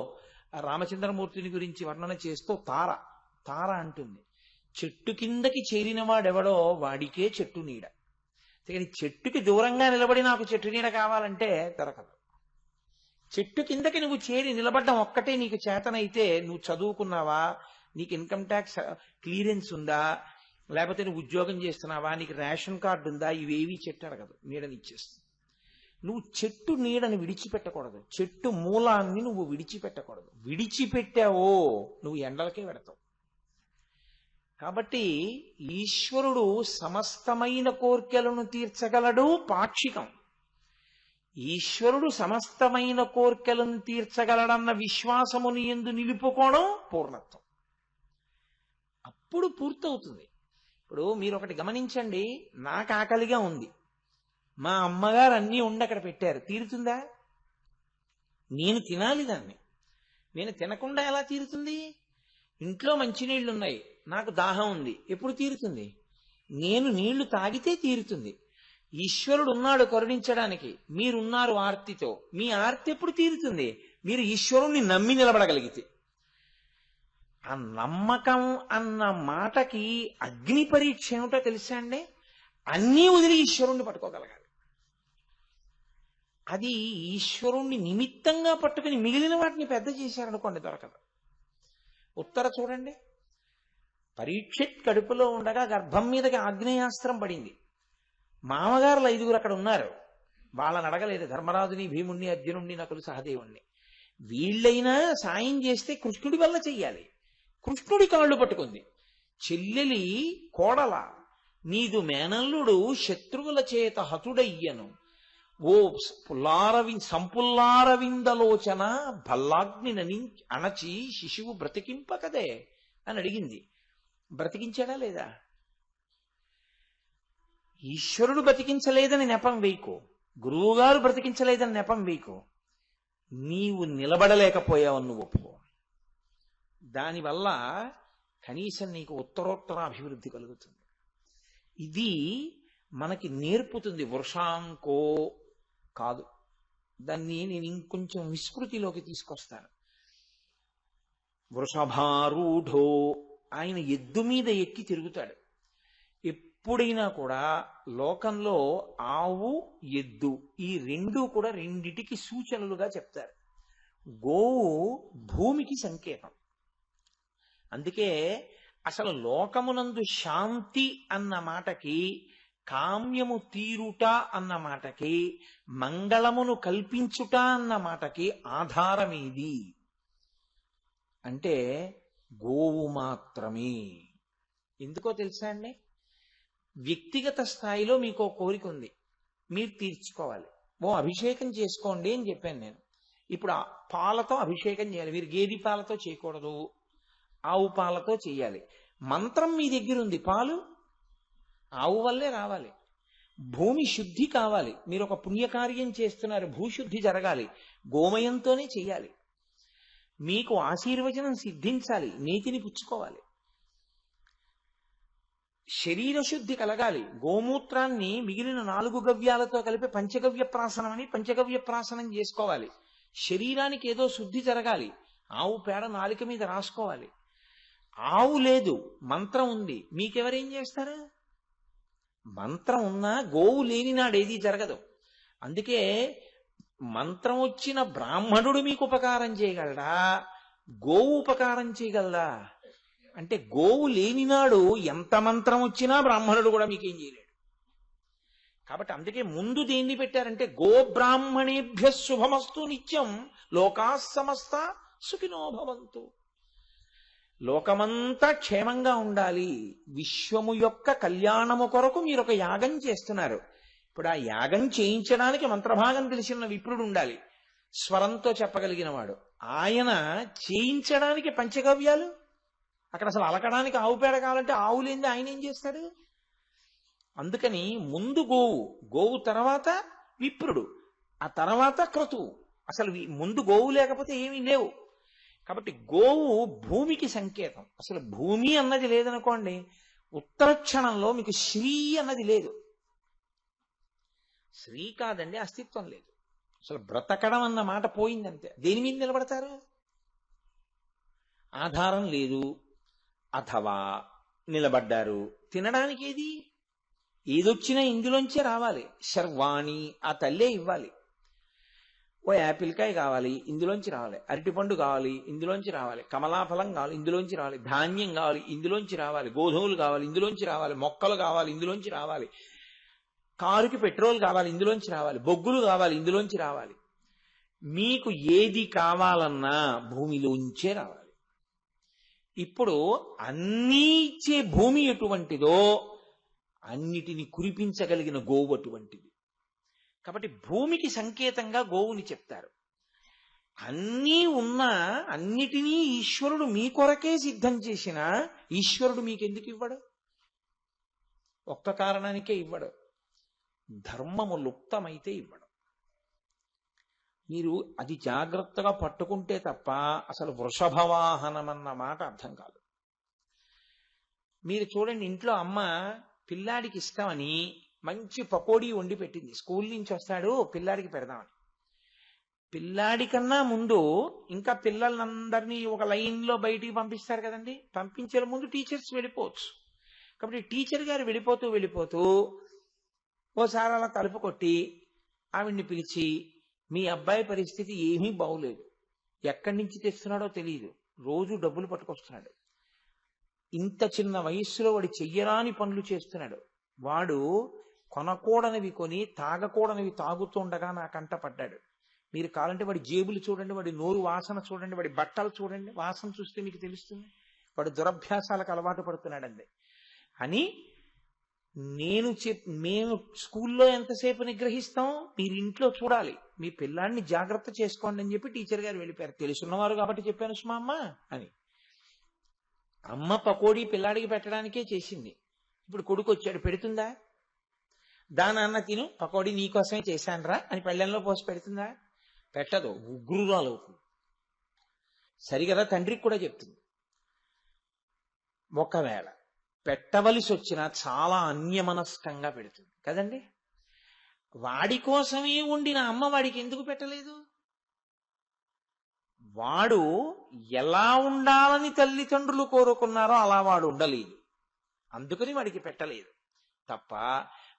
రామచంద్రమూర్తిని గురించి వర్ణన చేస్తూ తార అంటుంది, చెట్టు కిందకి చేరిన వాడెవడో వాడికే చెట్టు నీడ. కానీ చెట్టుకి దూరంగా నిలబడి నాకు చెట్టు నీడ కావాలంటే దొరకదు. చెట్టు కిందకి నువ్వు చేరి నిలబడ్డం ఒక్కటే నీకు చేతనైతే, నువ్వు చదువుకున్నావా, నీకు ఇన్కమ్ ట్యాక్స్ క్లియరెన్స్ ఉందా, లేకపోతే నువ్వు ఉద్యోగం చేస్తున్నావా, నీకు రేషన్ కార్డు ఉందా, ఇవేవి చెట్టు అడగదు, నీడనిచ్చేస్తుంది. నువ్వు చెట్టు నీడని విడిచిపెట్టకూడదు, చెట్టు మూలాన్ని నువ్వు విడిచిపెట్టకూడదు. విడిచిపెట్టావో నువ్వు ఎండలకే పెడతావు. కాబట్టి ఈశ్వరుడు సమస్తమైన కోర్కెలను తీర్చగలడు, పాక్షికం. ఈశ్వరుడు సమస్తమైన కోర్కెలను తీర్చగలడన్న విశ్వాసముని యందు నిలుపుకోవడం పూర్ణత్వం. అప్పుడు పూర్తవుతుంది. ఇప్పుడు మీరు ఒకటి గమనించండి, నాకు ఆకలిగా ఉంది, మా అమ్మగారు అన్నీ ఉండి అక్కడ పెట్టారు, తీరుతుందా? నేను తినాలి దాన్ని. నేను తినకుండా ఎలా తీరుతుంది? ఇంట్లో మంచినీళ్లు ఉన్నాయి, నాకు దాహం ఉంది, ఎప్పుడు తీరుతుంది? నేను నీళ్లు తాగితే తీరుతుంది. ఈశ్వరుడు ఉన్నాడు కరుణించడానికి, మీరున్నారు ఆర్తితో, మీ ఆర్తి ఎప్పుడు తీరుతుంది? మీరు ఈశ్వరుణ్ణి నమ్మి నిలబడగలిగితే. ఆ నమ్మకం అన్న మాటకి అగ్ని పరీక్ష ఏమిటో తెలుసా అండి? అన్నీ వదిలి ఈశ్వరుణ్ణి పట్టుకోగలగాలి. అది ఈశ్వరుణ్ణి నిమిత్తంగా పట్టుకుని మిగిలిన వాటిని పెద్ద చేశారనుకోండి దొరకదు. ఉత్తర చూడండి, పరీక్షిత్ కడుపులో ఉండగా గర్భం మీదకి ఆగ్నేయాస్త్రం పడింది. మామగారులు 5 అక్కడ ఉన్నారు, వాళ్ళని అడగలేదు, ధర్మరాజుని, భీముణ్ణి, అర్జునుణ్ణి, నకులు, సహదేవుణ్ణి. వీళ్ళైనా సాయం చేస్తే కృష్ణుడి వల్ల చెయ్యాలి. కృష్ణుడి కాళ్ళు పట్టుకుంది. చెల్లెలి కోడల, నీదు మేనల్లుడు శత్రువుల చేత హతుడయ్యను, ఓ సంపుల్లారవిందలోచన భల్లాగ్ని అణచి శిశువు బ్రతికింపకదే అని అడిగింది. బ్రతికించాడా లేదా? ఈశ్వరుడు బ్రతికించలేదని నెపం వేయకు, గురువుగారు బ్రతికించలేదని నెపం వేయకు. నీవు నిలబడలేకపోయావని నువ్వు ఒప్పుకో. దానివల్ల కనీసం నీకు ఉత్తరోత్తర అభివృద్ధి కలుగుతుంది. ఇది మనకి నేర్పుతుంది. వృషాంకో కాదు, దాన్ని నేను ఇంకొంచెం విస్మృతిలోకి తీసుకొస్తాను. వృషభారూఢో, ఆయన ఎద్దు మీద ఎక్కి తిరుగుతాడు. ఎప్పుడైనా కూడా లోకంలో ఆవు, ఎద్దు ఈ రెండూ కూడా రెండిటికి సూచనలుగా చెప్తారు. గోవు భూమికి సంకేతం. అందుకే అసలు లోకమునందు శాంతి అన్న మాటకి, కామ్యము తీరుట అన్న మాటకి, మంగళమును కల్పించుట అన్న మాటకి ఆధారమేది అంటే గోవు మాత్రమే. ఎందుకో తెలుసా అండి? వ్యక్తిగత స్థాయిలో మీకు కోరిక ఉంది, మీరు తీర్చుకోవాలి. అభిషేకం చేసుకోండి అని చెప్పాను నేను. ఇప్పుడు పాలతో అభిషేకం చేయాలి. మీరు గేదె పాలతో చేయకూడదు, ఆవు పాలతో చేయాలి. మంత్రం మీ దగ్గర ఉంది, పాలు ఆవు వల్లే రావాలి. భూమి శుద్ధి కావాలి, మీరు ఒక పుణ్యకార్యం చేస్తున్నారు, భూశుద్ధి జరగాలి, గోమయంతోనే చెయ్యాలి. మీకు ఆశీర్వచనం సిద్ధించాలి, నీతిని పుచ్చుకోవాలి. శరీర శుద్ధి కలగాలి, గోమూత్రాన్ని మిగిలిన 4 గవ్యాలతో కలిపి పంచగవ్య ప్రాసనం అని పంచగవ్య ప్రాసనం చేసుకోవాలి. శరీరానికి ఏదో శుద్ధి జరగాలి, ఆవు పేడ నాలిక మీద రాసుకోవాలి. ఆవు లేదు, మంత్రం ఉంది, మీకెవరేం చేస్తారు? మంత్రం ఉన్నా గోవు లేని నాడేది జరగదు. అందుకే మంత్రం వచ్చిన బ్రాహ్మణుడు మీకు ఉపకారం చేయగలడా, గోవు ఉపకారం చేయగలదా అంటే గోవు లేనినాడు ఎంత మంత్రం వచ్చినా బ్రాహ్మణుడు కూడా మీకేం చేయలేడు. కాబట్టి అందుకే ముందు దేన్ని పెట్టారంటే గోబ్రాహ్మణేభ్య శుభమస్తు నిత్యం లోకా సమస్త సుఖినో భవంతు. లోకమంతా క్షేమంగా ఉండాలి, విశ్వము యొక్క కళ్యాణము కొరకు మీరు ఒక యాగం చేస్తున్నారు. ఇప్పుడు ఆ యాగం చేయించడానికి మంత్రభాగం తెలిసిన విప్రుడు ఉండాలి, స్వరంతో చెప్పగలిగిన వాడు. ఆయన చేయించడానికి పంచగవ్యాలు, అక్కడ అసలు అలకడానికి ఆవు పేడ కావాలంటే ఆవు లేనిది ఆయన ఏం చేస్తాడు? అందుకని ముందు గోవు, గోవు తర్వాత విప్రుడు, ఆ తర్వాత క్రతువు. అసలు ముందు గోవు లేకపోతే ఏమీ లేవు. కాబట్టి గోవు భూమికి సంకేతం. అసలు భూమి అన్నది లేదనుకోండి, ఉత్తర క్షణంలో మీకు శ్రీ అన్నది లేదు. శ్రీ కాదండి, అస్తిత్వం లేదు. అసలు బ్రతకడం అన్న మాట పోయిందంతే. దేని మీద నిలబడతారు? ఆధారం లేదు, అథవా నిలబడ్డారు. తినడానికి ఏదొచ్చినా ఇందులోంచే రావాలి. శర్వాణి ఆ తల్లే ఇవ్వాలి. ఓ యాపిల్కాయ కావాలి, ఇందులోంచి రావాలి. అరటిపండు కావాలి, ఇందులోంచి రావాలి. కమలాఫలం కావాలి, ఇందులోంచి రావాలి. ధాన్యం కావాలి, ఇందులోంచి రావాలి. గోధుమలు కావాలి, ఇందులోంచి రావాలి. మొక్కలు కావాలి, ఇందులోంచి రావాలి. కారుకి పెట్రోల్ కావాలి, ఇందులోంచి రావాలి. బొగ్గులు కావాలి, ఇందులోంచి రావాలి. మీకు ఏది కావాలన్నా భూమిలోంచే రావాలి. ఇప్పుడు అన్నీ ఇచ్చే భూమి ఎటువంటిదో అన్నిటిని కురిపించగలిగిన గోవు అటువంటిది. కాబట్టి భూమికి సంకేతంగా గోవుని చెప్తారు. అన్నీ ఉన్నా అన్నిటినీ ఈశ్వరుడు మీ కొరకే సిద్ధం చేసిన ఈశ్వరుడు మీకెందుకు ఇవ్వడు? ఒక్క కారణానికే ఇవ్వడు, ధర్మము లుప్తమైతే ఇవ్వడు. మీరు అది జాగ్రత్తగా పట్టుకుంటే తప్ప అసలు వృషభవాహనం అన్న మాట అర్థం కాదు. మీరు చూడండి, ఇంట్లో అమ్మ పిల్లాడికి ఇష్టమని మంచి పకోడీ వండి పెట్టింది. స్కూల్ నుంచి వస్తాడు, పిల్లాడికి పెడదామని. పిల్లాడి కన్నా ముందు ఇంకా పిల్లలందరినీ ఒక లైన్లో బయటికి పంపిస్తారు కదండి. పంపించే ముందు టీచర్స్ వెళ్ళిపోవచ్చు. కాబట్టి టీచర్ గారు వెళ్ళిపోతూ ఓసారి అలా తలుపు కొట్టి ఆవిడ్ని పిలిచి, మీ అబ్బాయి పరిస్థితి ఏమీ బాగులేదు, ఎక్కడి నుంచి తెస్తున్నాడో తెలియదు, రోజు డబ్బులు పట్టుకొస్తున్నాడు, ఇంత చిన్న వయస్సులో వాడు చెయ్యరాని పనులు చేస్తున్నాడు, వాడు కొనకూడనివి కొని తాగకూడనివి తాగుతుండగా నా కంట పడ్డాడు. మీరు కావాలంటే వాడి జేబులు చూడండి, వాడి నోరు వాసన చూడండి, వాడి బట్టలు చూడండి, వాసన చూస్తే మీకు తెలుస్తుంది వాడు దురభ్యాసాలకు అలవాటు పడుతున్నాడండి అని. మేము స్కూల్లో ఎంతసేపు నిగ్రహిస్తాం, మీరు ఇంట్లో చూడాలి, మీ పిల్లాన్ని జాగ్రత్త చేసుకోండి అని చెప్పి టీచర్ గారు వెళ్ళిపోయారు. తెలుసున్నవారు కాబట్టి చెప్పాను సుమా అమ్మ అని. అమ్మ పకోడీ పిల్లాడికి పెట్టడానికే చేసింది. ఇప్పుడు కొడుకు వచ్చాడు, పెడుతుందా? దానన్న తిను, పకోడీ నీకోసమే చేశానురా అని పళ్ళెంలో పోసి పెడుతుందా? పెట్టదు, ఉగ్రురాలు అవుతుంది. సరిగదా తండ్రికి కూడా చెప్తుంది. ఒకవేళ పెట్టవలసి వచ్చినా చాలా అన్యమనస్కంగా పెడుతుంది కదండి. వాడి కోసమే ఉండిన అమ్మ వాడికి ఎందుకు పెట్టలేదు? వాడు ఎలా ఉండాలని తల్లిదండ్రులు కోరుకున్నారో అలా వాడు ఉండలేదు, అందుకని వాడికి పెట్టలేదు తప్ప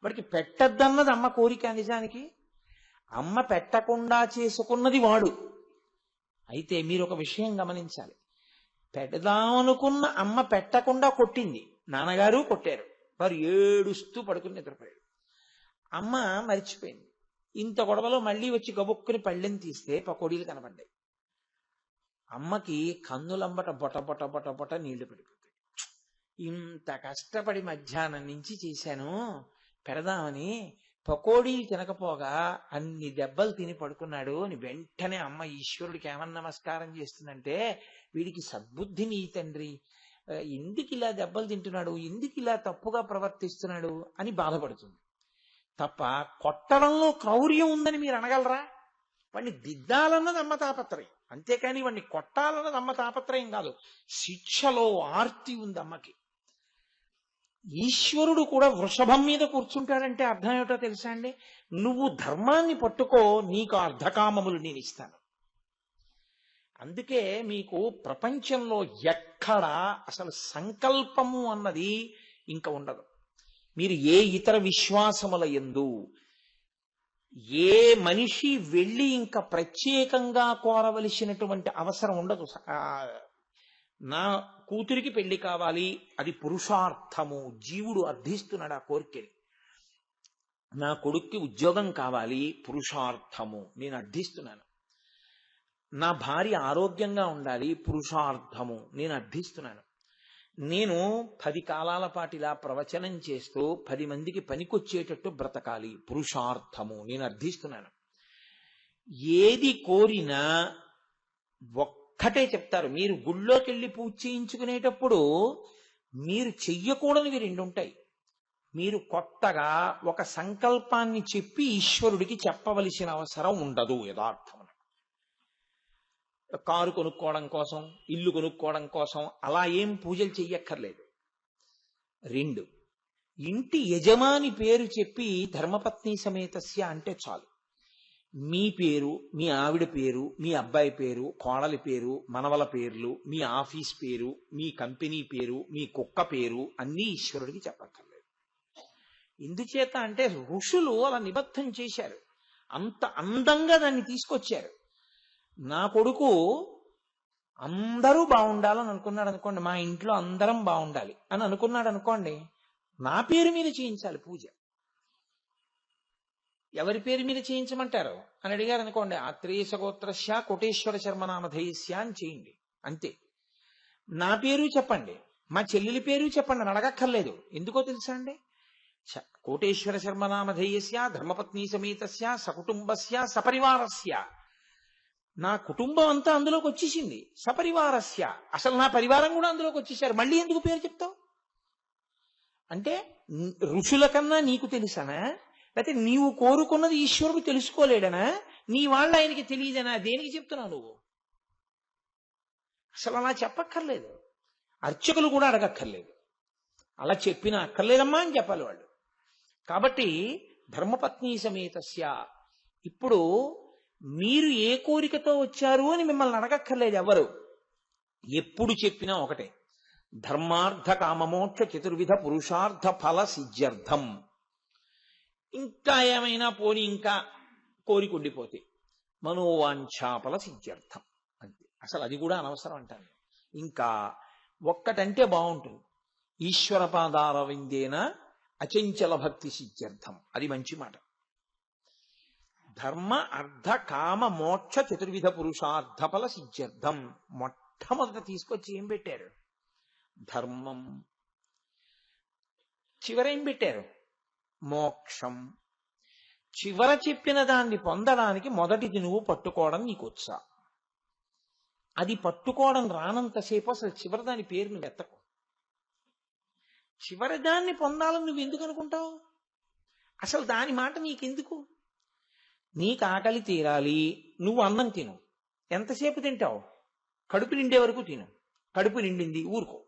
వాడికి పెట్టద్దన్నది అమ్మ కోరిక. నిజానికి అమ్మ పెట్టకుండా చేసుకున్నది వాడు. అయితే మీరు ఒక విషయం గమనించాలి, పెడదామనుకున్న అమ్మ పెట్టకుండా కొట్టింది, నాన్నగారు కొట్టారు, వారు ఏడుస్తూ పడుకుని నిద్రపోయాడు. అమ్మ మర్చిపోయింది. ఇంత గొడవలో మళ్ళీ వచ్చి గబుక్కుని పళ్ళెని తీస్తే పకోడీలు కనపడ్డాయి. అమ్మకి కన్నులంబట బొట బొట బొట బొట నీళ్లు పడిపోతాయి. ఇంత కష్టపడి మధ్యాహ్నం నుంచి చేశాను పెడదామని, పకోడీలు తినకపోగా అన్ని దెబ్బలు తిని పడుకున్నాడు అని వెంటనే అమ్మ ఈశ్వరుడికి ఏమన్నా నమస్కారం చేస్తుందంటే, వీడికి సద్బుద్ధి నీ తండ్రి, ఎందుకు ఇలా దెబ్బలు తింటున్నాడు, ఎందుకు ఇలా తప్పుగా ప్రవర్తిస్తున్నాడు అని బాధపడుతుంది తప్ప కొట్టడంలో క్రౌర్యం ఉందని మీరు అనగలరా? వాడిని దిద్దాలన్నది అమ్మ తాపత్రయం, అంతేకాని వాడిని కొట్టాలన్నది అమ్మ తాపత్రయం కాదు. శిక్షలో ఆర్తి ఉంది అమ్మకి. ఈశ్వరుడు కూడా వృషభం మీద కూర్చుంటాడంటే అర్థం ఏమిటో తెలుసా అండి? నువ్వు ధర్మాన్ని పట్టుకో, నీకు అర్ధకామములు నేను ఇస్తాను. అందుకే మీకు ప్రపంచంలో ఎక్కడా అసలు సంకల్పము అన్నది ఇంకా ఉండదు. మీరు ఏ ఇతర విశ్వాసముల యందు ఏ మనిషి వెళ్ళి ఇంకా ప్రత్యేకంగా కోరవలసినటువంటి అవసరం ఉండదు. నా కూతురికి పెళ్లి కావాలి, అది పురుషార్థము, జీవుడు అర్థిస్తున్నాడు ఆ కోరికని. నా కొడుక్కి ఉద్యోగం కావాలి, పురుషార్థము, నేను అర్థిస్తున్నాను. నా భార్య ఆరోగ్యంగా ఉండాలి, పురుషార్థము, నేను అర్థిస్తున్నాను. నేను 10 కాలాల పాటు ఇలా ప్రవచనం చేస్తూ 10 మందికి పనికొచ్చేటట్టు బ్రతకాలి, పురుషార్థము, నేను అర్థిస్తున్నాను. ఏది కోరినా ఒక్కటే చెప్తారు. మీరు గుళ్ళోకి వెళ్ళి పూజ చేయించుకునేటప్పుడు మీరు చెయ్యకూడనివి 2 ఉంటాయి. మీరు కొత్తగా ఒక సంకల్పాన్ని చెప్పి ఈశ్వరుడికి చెప్పవలసిన అవసరం ఉండదు. యథార్థం కారు కొనుక్కోవడం కోసం, ఇల్లు కొనుక్కోవడం కోసం అలా ఏం పూజలు చెయ్యక్కర్లేదు. 2, ఇంటి యజమాని పేరు చెప్పి ధర్మపత్ని సమేతస్య అంటే చాలు. మీ పేరు, మీ ఆవిడ పేరు, మీ అబ్బాయి పేరు, కోడలి పేరు, మనవల పేర్లు, మీ ఆఫీస్ పేరు, మీ కంపెనీ పేరు, మీ కుక్క పేరు అన్నీ ఈశ్వరుడికి చెప్పక్కర్లేదు. ఎందుచేత అంటే ఋషులు అలా నిబద్ధం చేశారు, అంత అందంగా దాన్ని తీసుకొచ్చారు. నా కొడుకు అందరూ బాగుండాలని అనుకున్నాడు అనుకోండి, మా ఇంట్లో అందరం బాగుండాలి అని అనుకున్నాడు అనుకోండి, నా పేరు మీద చేయించాలి పూజ. ఎవరి పేరు మీద చేయించమంటారు అని అడిగారు అనుకోండి, ఆత్రేయ గోత్రస్య కోటేశ్వర శర్మనామధేయస్య అని చేయండి, అంతే. నా పేరు చెప్పండి, మా చెల్లెలి పేరు చెప్పండి అని అడగక్కర్లేదు. ఎందుకో తెలుసా అండి, కోటేశ్వర శర్మనామధేయస్య ధర్మపత్ని సమేతస్య సకుటుంబస్య సపరివారస్య, నా కుటుంబం అంతా అందులోకి వచ్చేసింది. సపరివారస్య, అసలు నా పరివారం కూడా అందులోకి వచ్చేసారు, మళ్ళీ ఎందుకు పేరు చెప్తావు అంటే ఋషుల కన్నా నీకు తెలుసనా, లేకపోతే నీవు కోరుకున్నది ఈశ్వరుడు తెలుసుకోలేడనా, నీ వాళ్ళు ఆయనకి తెలియదనా, దేనికి చెప్తున్నావు నువ్వు? అసలు అలా చెప్పక్కర్లేదు. అర్చకులు కూడా అడగక్కర్లేదు. అలా చెప్పినా అక్కర్లేదమ్మా అని చెప్పాలి వాళ్ళు. కాబట్టి ధర్మపత్ని సమేతస్య, ఇప్పుడు మీరు ఏ కోరికతో వచ్చారు అని మిమ్మల్ని అడగక్కర్లేదు ఎవరు. ఎప్పుడు చెప్పినా ఒకటే, ధర్మార్థ కామమోక్ష చతుర్విధ పురుషార్థ ఫల సిద్ధ్యర్థం. ఇంకా ఏమైనా పోని ఇంకా కోరిక ఉండిపోతే మనోవాంఛాఫల సిద్ధ్యర్థం అంతే. అసలు అది కూడా అనవసరం అంటాను. ఇంకా ఒక్కటంటే బాగుంటుంది, ఈశ్వర పాదారవిందేన అచంచల భక్తి సిద్ధ్యర్థం. అది మంచి మాట. ధర్మ అర్థ కామ మోక్ష చతుర్విధ పురుషార్థ ఫల సిద్ధ్యర్థం. మొట్టమొదట తీసుకొచ్చి ఏం పెట్టారు? ధర్మం. చివరేం పెట్టారు? మోక్షం. చివర చెప్పిన దాన్ని పొందడానికి మొదటిది నువ్వు పట్టుకోవడం నీకు వచ్చా. అది పట్టుకోవడం రానంతసేపు అసలు చివరి దాని పేరు నువ్వు ఎత్తకు. చివరి దాన్ని పొందాలని నువ్వు ఎందుకు అనుకుంటావు? అసలు దాని మాట నీకెందుకు? నీకు ఆకలి తీరాలి, నువ్వు అన్నం తిను. ఎంతసేపు తింటావు? కడుపు నిండే వరకు తిను. కడుపు నిండింది ఊరుకో.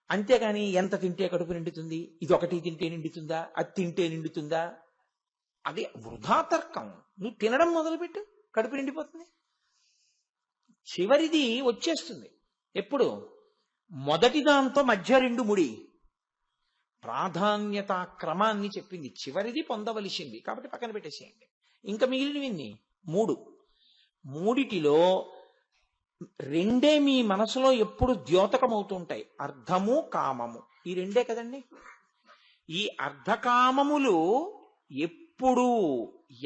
అంతేగాని ఎంత తింటే కడుపు నిండుతుంది, ఇది ఒకటి తింటే నిండుతుందా, అది తింటే నిండుతుందా, అదే వృధా తర్కం. నువ్వు తినడం మొదలుపెట్టు, కడుపు నిండిపోతుంది. చివరిది వచ్చేస్తుంది ఎప్పుడు? మొదటి దాంతో మధ్య 2 ముడి. ప్రాధాన్యత క్రమాన్ని చెప్పింది. చివరిది పొందవలసింది కాబట్టి పక్కన పెట్టేసేయండి. ఇంకా మిగిలినవి 3. 3టిలో 2 మీ మనసులో ఎప్పుడు ద్యోతకమవుతుంటాయి, అర్ధము కామము. ఈ 2 కదండి. ఈ అర్ధకామములు ఎప్పుడు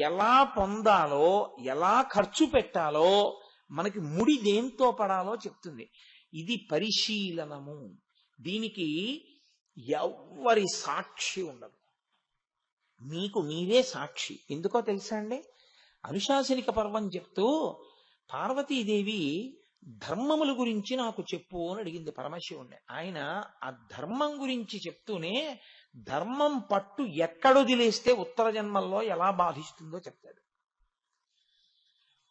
ఎలా పొందాలో, ఎలా ఖర్చు పెట్టాలో, మనకి ముడి దేంతో పడాలో చెప్తుంది. ఇది పరిశీలనము. దీనికి ఎవ్వరి సాక్షి ఉండదు, మీకు మీరే సాక్షి. ఎందుకో తెలుసా అండి, అనుశాసనిక పర్వం చెప్తూ పార్వతీదేవి ధర్మముల గురించి నాకు చెప్పు అని అడిగింది పరమశివుణ్ణి. ఆయన ఆ ధర్మం గురించి చెప్తూనే ధర్మం పట్టు ఎక్కడొదిలేస్తే ఉత్తర జన్మల్లో ఎలా బాధిస్తుందో చెప్తాడు.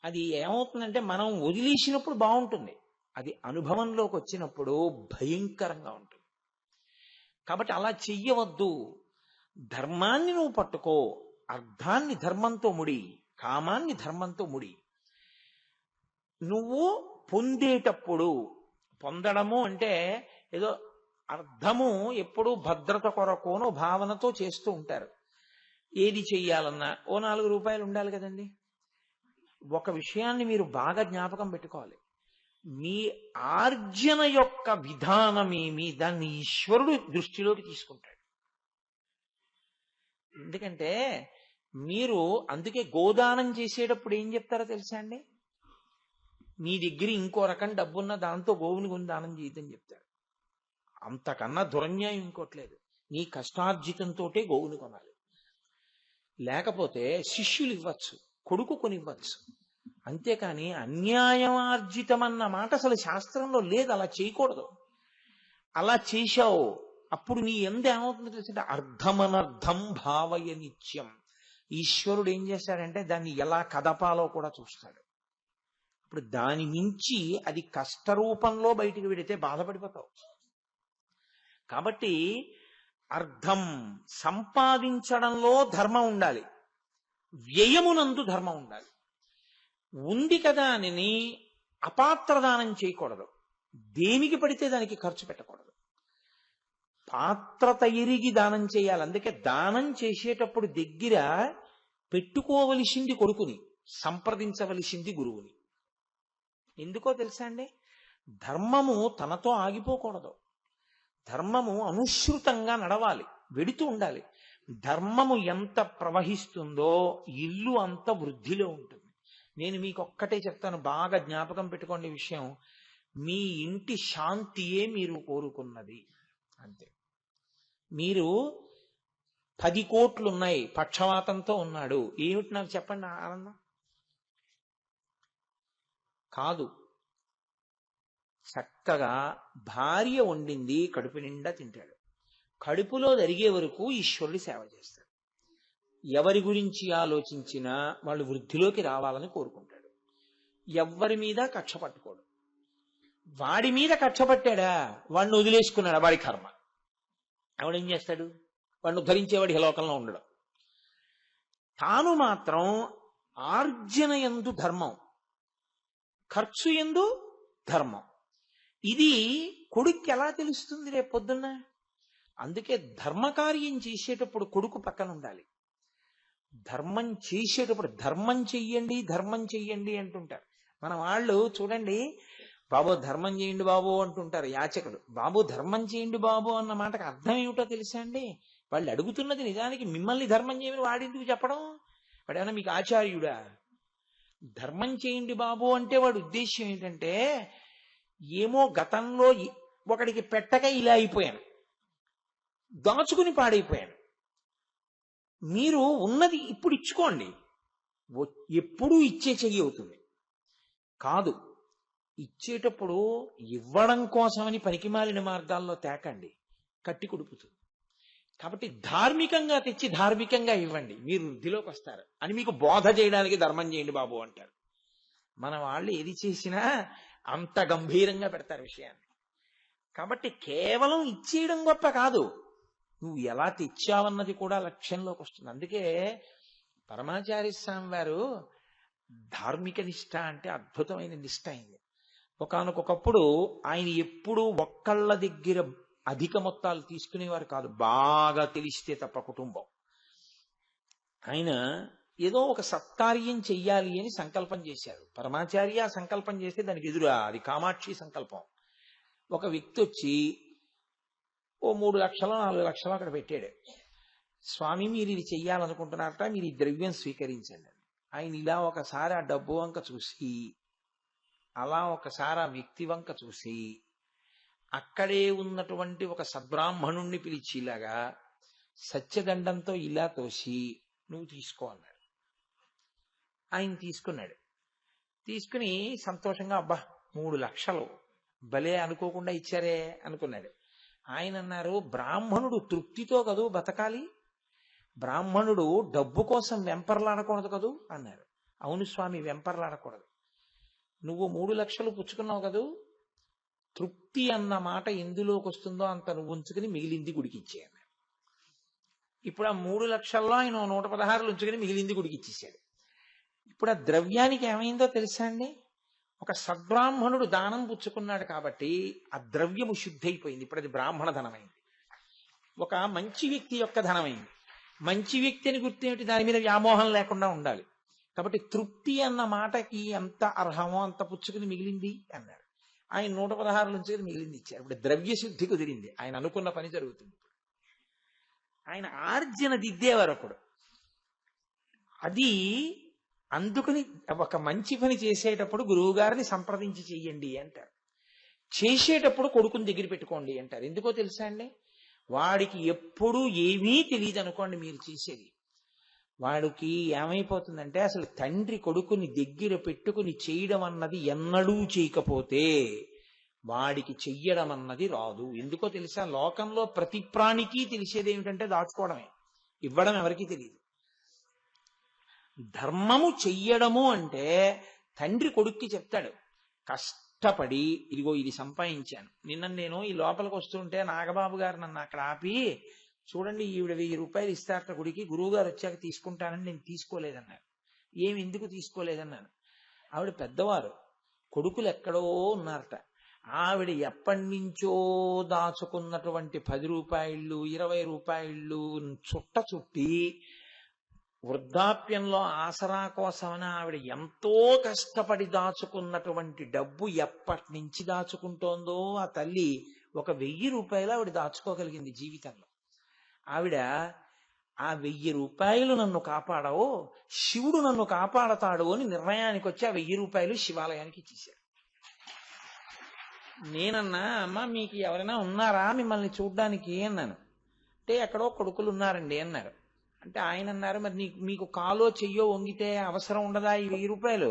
అది ఏమవుతుందంటే మనం వదిలేసినప్పుడు బాగుంటుంది, అది అనుభవంలోకి వచ్చినప్పుడు భయంకరంగా ఉంటుంది. కాబట్టి అలా చెయ్యవద్దు. ధర్మాన్ని నువ్వు పట్టుకో, అర్థాన్ని ధర్మంతో ముడి, కామాన్ని ధర్మంతో ముడి. నువ్వు పొందేటప్పుడు, పొందడము అంటే ఏదో అర్థము ఎప్పుడు భద్రత కొరకోనో భావనతో చేస్తూ ఉంటారు. ఏది చెయ్యాలన్నా ఓ 4 రూపాయలు ఉండాలి కదండి. ఒక విషయాన్ని మీరు బాగా జ్ఞాపకం పెట్టుకోవాలి, మీ ఆర్జన యొక్క విధానమేమి దాన్ని ఈశ్వరుడు దృష్టిలోకి తీసుకుంటాడు. ఎందుకంటే మీరు అందుకే గోదానం చేసేటప్పుడు ఏం చెప్తారో తెలుసా అండి? నీ దగ్గర ఇంకో రకం డబ్బున్న దాంతో గోవుని కొని దానం చేయదని చెప్తారు. అంతకన్నా దురన్యాయం ఇంకోట్లేదు. నీ కష్టార్జితంతోటే గోవుని కొనాలి. లేకపోతే శిష్యులు ఇవ్వచ్చు, కొడుకు కొనివ్వచ్చు. అంతేకాని అన్యాయమార్జితమన్న మాట అసలు శాస్త్రంలో లేదు. అలా చేయకూడదు. అలా చేశావు, అప్పుడు నీ ఎందు ఏమవుతుందో తెలిసింటే అర్ధమనర్థం భావయ నిత్యం. ఈశ్వరుడు ఏం చేశాడంటే దాన్ని ఎలా కదపాలో కూడా చూస్తాడు. ఇప్పుడు దాని మించి అది కష్టరూపంలో బయటికి వెడితే బాధపడిపోతావు. కాబట్టి అర్థం సంపాదించడంలో ధర్మం ఉండాలి, వ్యయమునందు ధర్మం ఉండాలి. ఉంది కదా అని అపాత్రదానం చేయకూడదు. దేనికి పడితే దానికి ఖర్చు పెట్టకూడదు. పాత్రత ఎరిగి దానం చేయాలి. అందుకే దానం చేసేటప్పుడు దగ్గర పెట్టుకోవలసింది కొడుకుని, సంప్రదించవలసింది గురువుని. ఎందుకో తెలుసా అండి? ధర్మము తనతో ఆగిపోకూడదు. ధర్మము అనుసృతంగా నడవాలి, వెడుతూ ఉండాలి. ధర్మము ఎంత ప్రవహిస్తుందో ఇల్లు అంత వృద్ధిలో ఉంటుంది. నేను మీకు ఒక్కటే చెప్తాను, బాగా జ్ఞాపకం పెట్టుకోండి విషయం. మీ ఇంటి శాంతియే మీరు కోరుకున్నది. అంతే. మీరు 10 కోట్లు ఉన్నాయి, పక్షవాతంతో ఉన్నాడు, ఏమిటి నాకు చెప్పండి ఆనందం? కాదు. చక్కగా భార్య వండింది కడుపు నిండా తింటాడు. కడుపులో జరిగే వరకు ఈశ్వరుడి సేవ చేస్తాడు. ఎవరి గురించి ఆలోచించినా వాళ్ళు వృద్ధిలోకి రావాలని కోరుకుంటాడు. ఎవ్వరి మీద కక్ష పట్టుకోడు. వాడి మీద కక్ష పట్టాడా, వాడిని వదిలేసుకున్నాడు, వాడి కర్మ. ఆవిడేం చేస్తాడు? వాడిని ఉద్ధరించేవాడు ఈ లోకంలో ఉండడం. తాను మాత్రం ఆర్జన యందు ధర్మం, ఖర్చు యందు ధర్మం. ఇది కొడుక్కి ఎలా తెలుస్తుంది రేపు పొద్దున్న? అందుకే ధర్మకార్యం చేసేటప్పుడు కొడుకు పక్కన ఉండాలి. ధర్మం చేసేటప్పుడు ధర్మం చెయ్యండి, ధర్మం చెయ్యండి అంటుంటారు. మన వాళ్ళు చూడండి, బాబు ధర్మం చేయండి బాబు అంటుంటారు యాచకుడు. బాబు ధర్మం చేయండి బాబు అన్న మాటకు అర్థం ఏమిటో తెలుసా అండి? వాళ్ళు అడుగుతున్నది నిజానికి మిమ్మల్ని ధర్మం చేయమని వాడెందుకు చెప్పడం? వాడేమన్నా మీకు ఆచార్యుడా? ధర్మం చేయండి బాబు అంటే వాడి ఉద్దేశ్యం ఏంటంటే, ఏమో గతంలో ఒకడికి పెట్టక ఇలా అయిపోయాను, దాచుకుని పాడైపోయాను, మీరు ఉన్నది ఇప్పుడు ఇచ్చుకోండి. ఎప్పుడూ ఇచ్చే చెయ్యి అవుతుంది కాదు. ఇచ్చేటప్పుడు ఇవ్వడం కోసమని పనికిమాలిన మార్గాల్లో తేకండి, కట్టి కుడుపుతుంది. కాబట్టి ధార్మికంగా తెచ్చి ధార్మికంగా ఇవ్వండి, మీరు వృద్ధిలోకి వస్తారు అని మీకు బోధ చేయడానికి ధర్మం చేయండి బాబు అంటారు. మన వాళ్ళు ఏది చేసినా అంత గంభీరంగా పెడతారు విషయాన్ని. కాబట్టి కేవలం ఇచ్చేయడం గొప్ప కాదు, నువ్వు ఎలా తెచ్చావన్నది కూడా లక్ష్యంలోకి వస్తుంది. అందుకే పరమాచార్య స్వామి వారు ధార్మిక నిష్ఠ అంటే అద్భుతమైన నిష్ఠ అయింది. ఒకానొకప్పుడు ఆయన ఎప్పుడూ ఒక్కళ్ళ దగ్గర అధిక మొత్తాలు తీసుకునేవారు కాదు, బాగా తెలిస్తే తప్ప కుటుంబం. ఆయన ఏదో ఒక సత్కార్యం చెయ్యాలి అని సంకల్పం చేశారు. పరమాచార్య సంకల్పం చేస్తే దానికి ఎదురా అది కామాక్షి సంకల్పం. ఒక వ్యక్తి వచ్చి ఓ 3 లక్షలు 4 లక్షలు అక్కడ పెట్టాడు. స్వామి మీరు ఇది చెయ్యాలనుకుంటున్నారట, మీరు ఈ ద్రవ్యం స్వీకరించండి. ఆయన ఇలా ఒకసారి ఆ డబ్బు వంక చూసి, అలా ఒకసారి ఆ వ్యక్తి వంక చూసి, అక్కడే ఉన్నటువంటి ఒక సద్బ్రాహ్మణుణ్ణి పిలిచిలాగా సత్యదండంతో ఇలా తోసి, నువ్వు తీసుకో అన్నాడు. ఆయన తీసుకున్నాడు. తీసుకుని సంతోషంగా, అబ్బా 3 లక్షలు భలే అనుకోకుండా ఇచ్చారే అనుకున్నాడు. ఆయన అన్నారు, బ్రాహ్మణుడు తృప్తితో కదూ బతకాలి, బ్రాహ్మణుడు డబ్బు కోసం వెంపర్లాడకూడదు కదూ అన్నారు. అవును స్వామి, వెంపర్లాడకూడదు. నువ్వు 3 లక్షలు పుచ్చుకున్నావు కదూ, తృప్తి అన్న మాట ఎందులోకి వస్తుందో అంత నువ్వు ఉంచుకుని మిగిలింది గుడికి ఇచ్చేయను. ఇప్పుడు ఆ 3 లక్షల్లో ఆయన 116 ఉంచుకుని మిగిలింది గుడికి ఇచ్చేసాడు. ఇప్పుడు ఆ ద్రవ్యానికి ఏమైందో తెలుసా అండి? ఒక సద్బ్రాహ్మణుడు దానం పుచ్చుకున్నాడు కాబట్టి ఆ ద్రవ్యము శుద్ధి అయిపోయింది. ఇప్పుడు అది బ్రాహ్మణ ధనమైంది. ఒక మంచి వ్యక్తి యొక్క ధనమైంది. మంచి వ్యక్తి అని గుర్తేమిటి? దాని మీద వ్యామోహం లేకుండా ఉండాలి. కాబట్టి తృప్తి అన్న మాటకి ఎంత అర్హమో అంత పుచ్చుకుని మిగిలింది అన్నాడు. ఆయన 116 నుంచి మిగిలింది ఇచ్చారు. ఇప్పుడు ద్రవ్య శుద్ధి కుదిరింది, ఆయన అనుకున్న పని జరుగుతుంది. ఆయన ఆర్జన దిద్దేవారు అప్పుడు. అది అందుకని ఒక మంచి పని చేసేటప్పుడు గురువుగారిని సంప్రదించి చెయ్యండి అంటారు. చేసేటప్పుడు కొడుకుని దగ్గర పెట్టుకోండి అంటారు. ఎందుకో తెలుసా అండి? వాడికి ఎప్పుడూ ఏమీ తెలియదు అనుకోండి మీరు చేసేది. వాడికి ఏమైపోతుందంటే అసలు తండ్రి కొడుకుని దగ్గర పెట్టుకుని చేయడం అన్నది ఎన్నడూ చేయకపోతే వాడికి చెయ్యడం అన్నది రాదు. ఎందుకో తెలుసా? లోకంలో ప్రతి ప్రాణికి తెలిసేది ఏమిటంటే దాచుకోవడమే, ఇవ్వడం ఎవరికీ తెలియదు. ధర్మము చెయ్యడము అంటే తండ్రి కొడుక్కి చెప్తాడు, కష్టపడి ఇదిగో ఇది సంపాదించాను. నిన్న నేను ఈ లోపలికి వస్తుంటే నాగబాబు గారు నన్ను అక్కడ ఆపి, చూడండి ఈవిడ 1000 రూపాయలు ఇస్తారట గుడికి, గురువు గారు వచ్చాక తీసుకుంటానని నేను తీసుకోలేదన్నారు. ఏమి ఎందుకు తీసుకోలేదన్నాను. ఆవిడ పెద్దవారు, కొడుకులు ఎక్కడో ఉన్నారట. ఆవిడ ఎప్పటి నుంచో దాచుకున్నటువంటి 10 రూపాయలు 20 రూపాయలు చుట్టి వృద్ధాప్యంలో ఆసరా కోసమని ఆవిడ ఎంతో కష్టపడి దాచుకున్నటువంటి డబ్బు ఎప్పటి నుంచి దాచుకుంటోందో ఆ తల్లి, ఒక 1000 రూపాయలు ఆవిడ దాచుకోగలిగింది జీవితంలో. ఆవిడ ఆ 1000 రూపాయలు నన్ను కాపాడవో శివుడు నన్ను కాపాడతాడు అని నిర్ణయానికి వచ్చి ఆ 1000 రూపాయలు శివాలయానికి ఇచ్చేశారు. నేనన్నా, అమ్మ మీకు ఎవరైనా ఉన్నారా మిమ్మల్ని చూడ్డానికి అన్నాను. అంటే ఎక్కడో కొడుకులు ఉన్నారండి అన్నారు. అంటే ఆయన అన్నారు, మరి మీకు కాలో చెయ్యో వంగితే అవసరం ఉండదా ఈ 1000 రూపాయలు?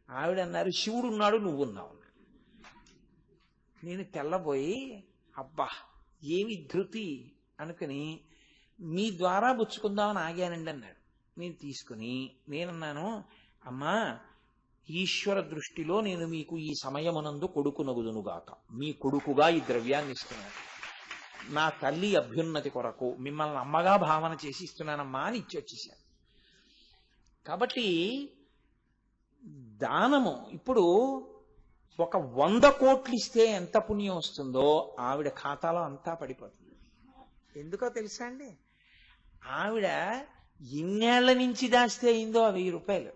ఆవిడ అన్నారు, శివుడు ఉన్నాడు నువ్వు ఉన్నావు. నేను తెల్లబోయి, అబ్బా ఏమి ధృతి అనుకుని మీ ద్వారా పుచ్చుకుందామని ఆగానండి అన్నాడు. నేను తీసుకుని నేనన్నాను, అమ్మా ఈశ్వర దృష్టిలో నేను మీకు ఈ సమయమునందు కొడుకునగుదునుగాక, మీ కొడుకుగా ఈ ద్రవ్యాన్ని ఇస్తున్నాను, నా తల్లి అభ్యున్నతి కొరకు మిమ్మల్ని అమ్మగా భావన చేసి ఇస్తున్నానమ్మా అని ఇచ్చి వచ్చేసాను. కాబట్టి దానము ఇప్పుడు ఒక 100 కోట్లు ఇస్తే ఎంత పుణ్యం వస్తుందో ఆవిడ ఖాతాలో అంతా పడిపోతుంది. ఎందుకో తెలుసా అండి? ఆవిడ ఎన్నేళ్ల నుంచి దాస్తే అయిందో ఆ 1000 రూపాయలు.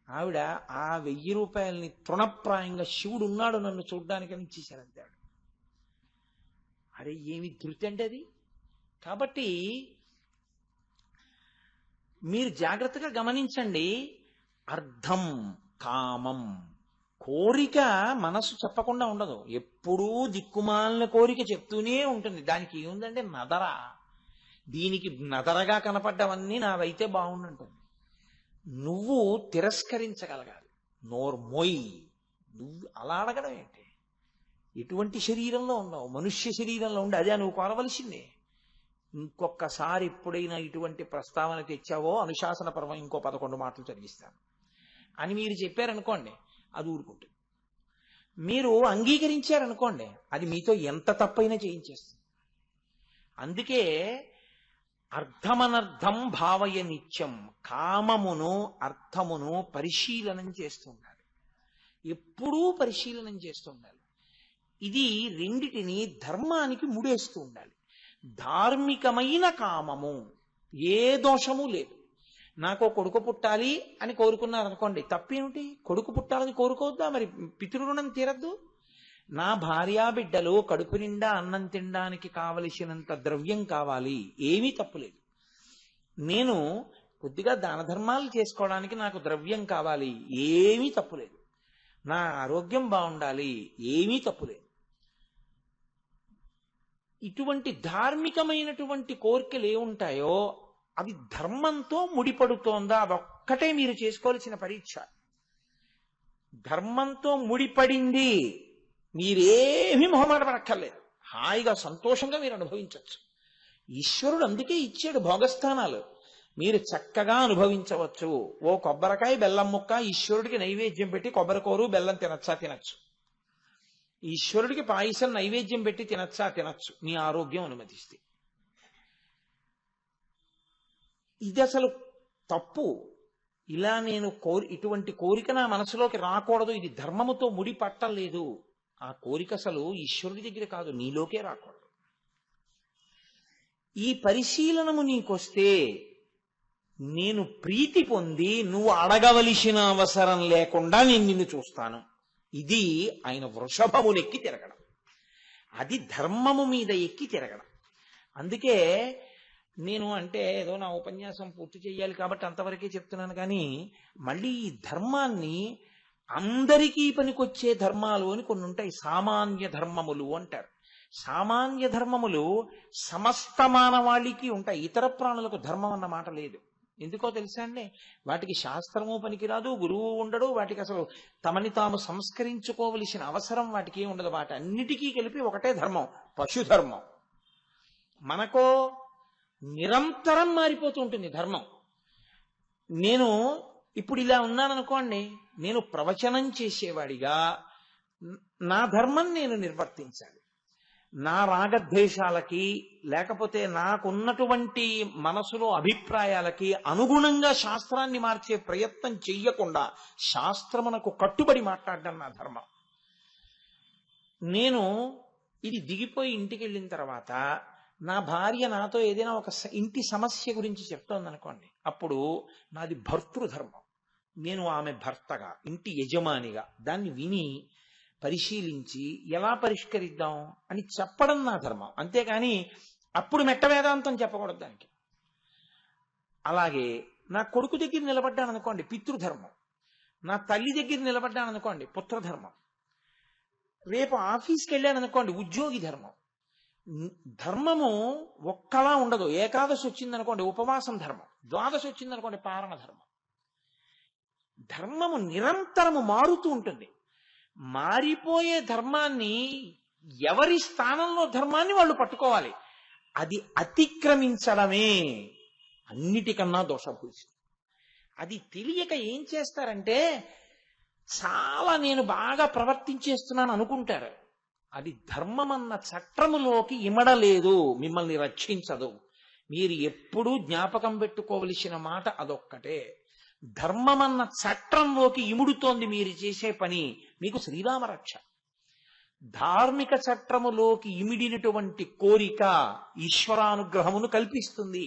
ఆవిడ ఆ 1000 రూపాయలని తృణప్రాయంగా శివుడు ఉన్నాడు నన్ను చూడ్డానికని ఇచ్చేశారంతే. ఆవిడ అరే ఏమి ధృతి అంటే అది. కాబట్టి మీరు జాగ్రత్తగా గమనించండి. అర్థం కామం, కోరిక మనసు చెప్పకుండా ఉండదు, ఎప్పుడూ దిక్కుమాలిన కోరిక చెప్తూనే ఉంటుంది. దానికి ఏముందంటే నదర, దీనికి నదరగా కనపడ్డవన్నీ నావైతే బాగుండుంటుంది. నువ్వు తిరస్కరించగలగాలి, నోర్మొయ్. నువ్వు అలా అడగడం ఏంటి? ఎటువంటి శరీరంలో ఉన్నావు? మనుష్య శరీరంలో ఉండి అదే నువ్వు కోరవలసిందే. ఇంకొకసారి ఎప్పుడైనా ఇటువంటి ప్రస్తావన తెచ్చావో అనుశాసన పర్వం ఇంకో 11 మాటలు చదివిస్తాను అని మీరు చెప్పారనుకోండి, అది ఊరుకుంటుంది. మీరు అంగీకరించారనుకోండి, అది మీతో ఎంత తప్పైనా చేయించేస్తుంది. అందుకే అర్థమనర్థం భావయ నిత్యం, కామమును అర్థమును పరిశీలనం చేస్తుండాలి, ఎప్పుడూ పరిశీలనం చేస్తుండాలి. ఇది రెండిటిని ధర్మానికి ముడేస్తూ ఉండాలి. ధార్మికమైన కామము ఏ దోషము లేదు. నాకు కొడుకు పుట్టాలి అని కోరుకున్నారనుకోండి, తప్పేమిటి? కొడుకు పుట్టాలని కోరుకోవద్దా? మరి పితృరుణం తీరద్దు? నా భార్యా బిడ్డలు కడుపు నిండా అన్నం తినడానికి కావలసినంత ద్రవ్యం కావాలి, ఏమీ తప్పులేదు. నేను కొద్దిగా దాన ధర్మాలు చేసుకోవడానికి నాకు ద్రవ్యం కావాలి, ఏమీ తప్పులేదు. నా ఆరోగ్యం బాగుండాలి, ఏమీ తప్పులేదు. ఇటువంటి ధార్మికమైనటువంటి కోరికలు ఏముంటాయో అవి ధర్మంతో ముడిపడుతోందా? అదొక్కటే మీరు చేసుకోవాల్సిన పరీక్ష. ధర్మంతో ముడిపడింది, మీరేమీ మొహమాట పడక్కర్లేదు, హాయిగా సంతోషంగా మీరు అనుభవించవచ్చు. ఈశ్వరుడు అందుకే ఇచ్చాడు భోగస్థానాలు, మీరు చక్కగా అనుభవించవచ్చు. ఓ కొబ్బరికాయ బెల్లం ముక్క ఈశ్వరుడికి నైవేద్యం పెట్టి కొబ్బరికూరు బెల్లం తినచ్చు. ఈశ్వరుడికి పాయసం నైవేద్యం పెట్టి తినచ్చు, మీ ఆరోగ్యం అనుమతిస్తే. ఇది అసలు తప్పు. ఇలా నేను ఇటువంటి కోరిక నా మనసులోకి రాకూడదు, ఇది ధర్మముతో ముడి పట్టలేదు. ఆ కోరిక అసలు ఈశ్వరుడి దగ్గర కాదు, నీలోకే రాకూడదు. ఈ పరిశీలనము నీకొస్తే నేను ప్రీతి పొంది నువ్వు అడగవలసిన అవసరం లేకుండా నేను నిన్ను చూస్తాను. ఇది ఆయన వృషభమునెక్కి తిరగడం, అది ధర్మము మీద ఎక్కి తిరగడం. అందుకే నేను అంటే ఏదో నా ఉపన్యాసం పూర్తి చేయాలి కాబట్టి అంతవరకే చెప్తున్నాను, కానీ మళ్ళీ ఈ ధర్మాన్ని అందరికీ పనికొచ్చే ధర్మాలు అని కొన్ని ఉంటాయి. సామాన్య ధర్మములు అంటారు. సామాన్య ధర్మములు సమస్త మానవాళికి ఉంటాయి. ఇతర ప్రాణులకు ధర్మం అన్న మాట లేదు. ఎందుకో తెలుసా అండి? వాటికి శాస్త్రము పనికిరాదు, గురువు ఉండడు, వాటికి అసలు తమని తాము సంస్కరించుకోవలసిన అవసరం వాటికి ఉండదు. వాటి అన్నిటికీ కలిపి ఒకటే ధర్మం, పశుధర్మం. మనకో నిరంతరం మారిపోతూ ఉంటుంది ధర్మం. నేను ఇప్పుడు ఇలా ఉన్నాననుకోండి, నేను ప్రవచనం చేసేవాడిగా నా ధర్మం నేను నిర్వర్తించాలి. నా రాగద్వేషాలకి లేకపోతే నాకున్నటువంటి మనసులో అభిప్రాయాలకి అనుగుణంగా శాస్త్రాన్ని మార్చే ప్రయత్నం చెయ్యకుండా శాస్త్రమునకు కట్టుబడి మాట్లాడడం నా ధర్మం. నేను ఇది దిగిపోయి ఇంటికి వెళ్ళిన తర్వాత నా భార్య నాతో ఏదైనా ఒక ఇంటి సమస్య గురించి చెప్తోందనుకోండి, అప్పుడు నాది భర్తృధర్మం. నేను ఆమె భర్తగా, ఇంటి యజమానిగా దాన్ని విని పరిశీలించి ఎలా పరిష్కరిద్దాం అని చెప్పడం నా ధర్మం. అంతేకాని అప్పుడు మెట్ట వేదాంతం చెప్పకూడదు దానికి. అలాగే నా కొడుకు దగ్గర నిలబడ్డాను అనుకోండి, పితృధర్మం. నా తల్లి దగ్గర నిలబడ్డాను అనుకోండి, పుత్రధర్మం. రేపు ఆఫీస్కి వెళ్ళాను అనుకోండి, ఉద్యోగి ధర్మం. ధర్మము ఒక్కలా ఉండదు. ఏకాదశి వచ్చిందనుకోండి ఉపవాసం ధర్మం, ద్వాదశి వచ్చిందనుకోండి పారణ ధర్మం. ధర్మము నిరంతరము మారుతూ ఉంటుంది. మారిపోయే ధర్మాన్ని, ఎవరి స్థానంలో ధర్మాన్ని వాళ్ళు పట్టుకోవాలి. అది అతిక్రమించడమే అన్నిటికన్నా దోషభూషితం. అది తెలియక ఏం చేస్తారంటే, చాలా నేను బాగా ప్రవర్తించేస్తున్నాను అనుకుంటారు. అది ధర్మమన్న చట్రములోకి ఇమడలేదు, మిమ్మల్ని రక్షించదు. మీరు ఎప్పుడూ జ్ఞాపకం పెట్టుకోవలసిన మాట అదొక్కటే. ధర్మమన్న చట్రంలోకి ఇముడుతోంది మీరు చేసే పని, మీకు శ్రీరామ రక్ష. ధార్మిక చట్రములోకి ఇమిడినటువంటి కోరిక ఈశ్వరానుగ్రహమును కల్పిస్తుంది.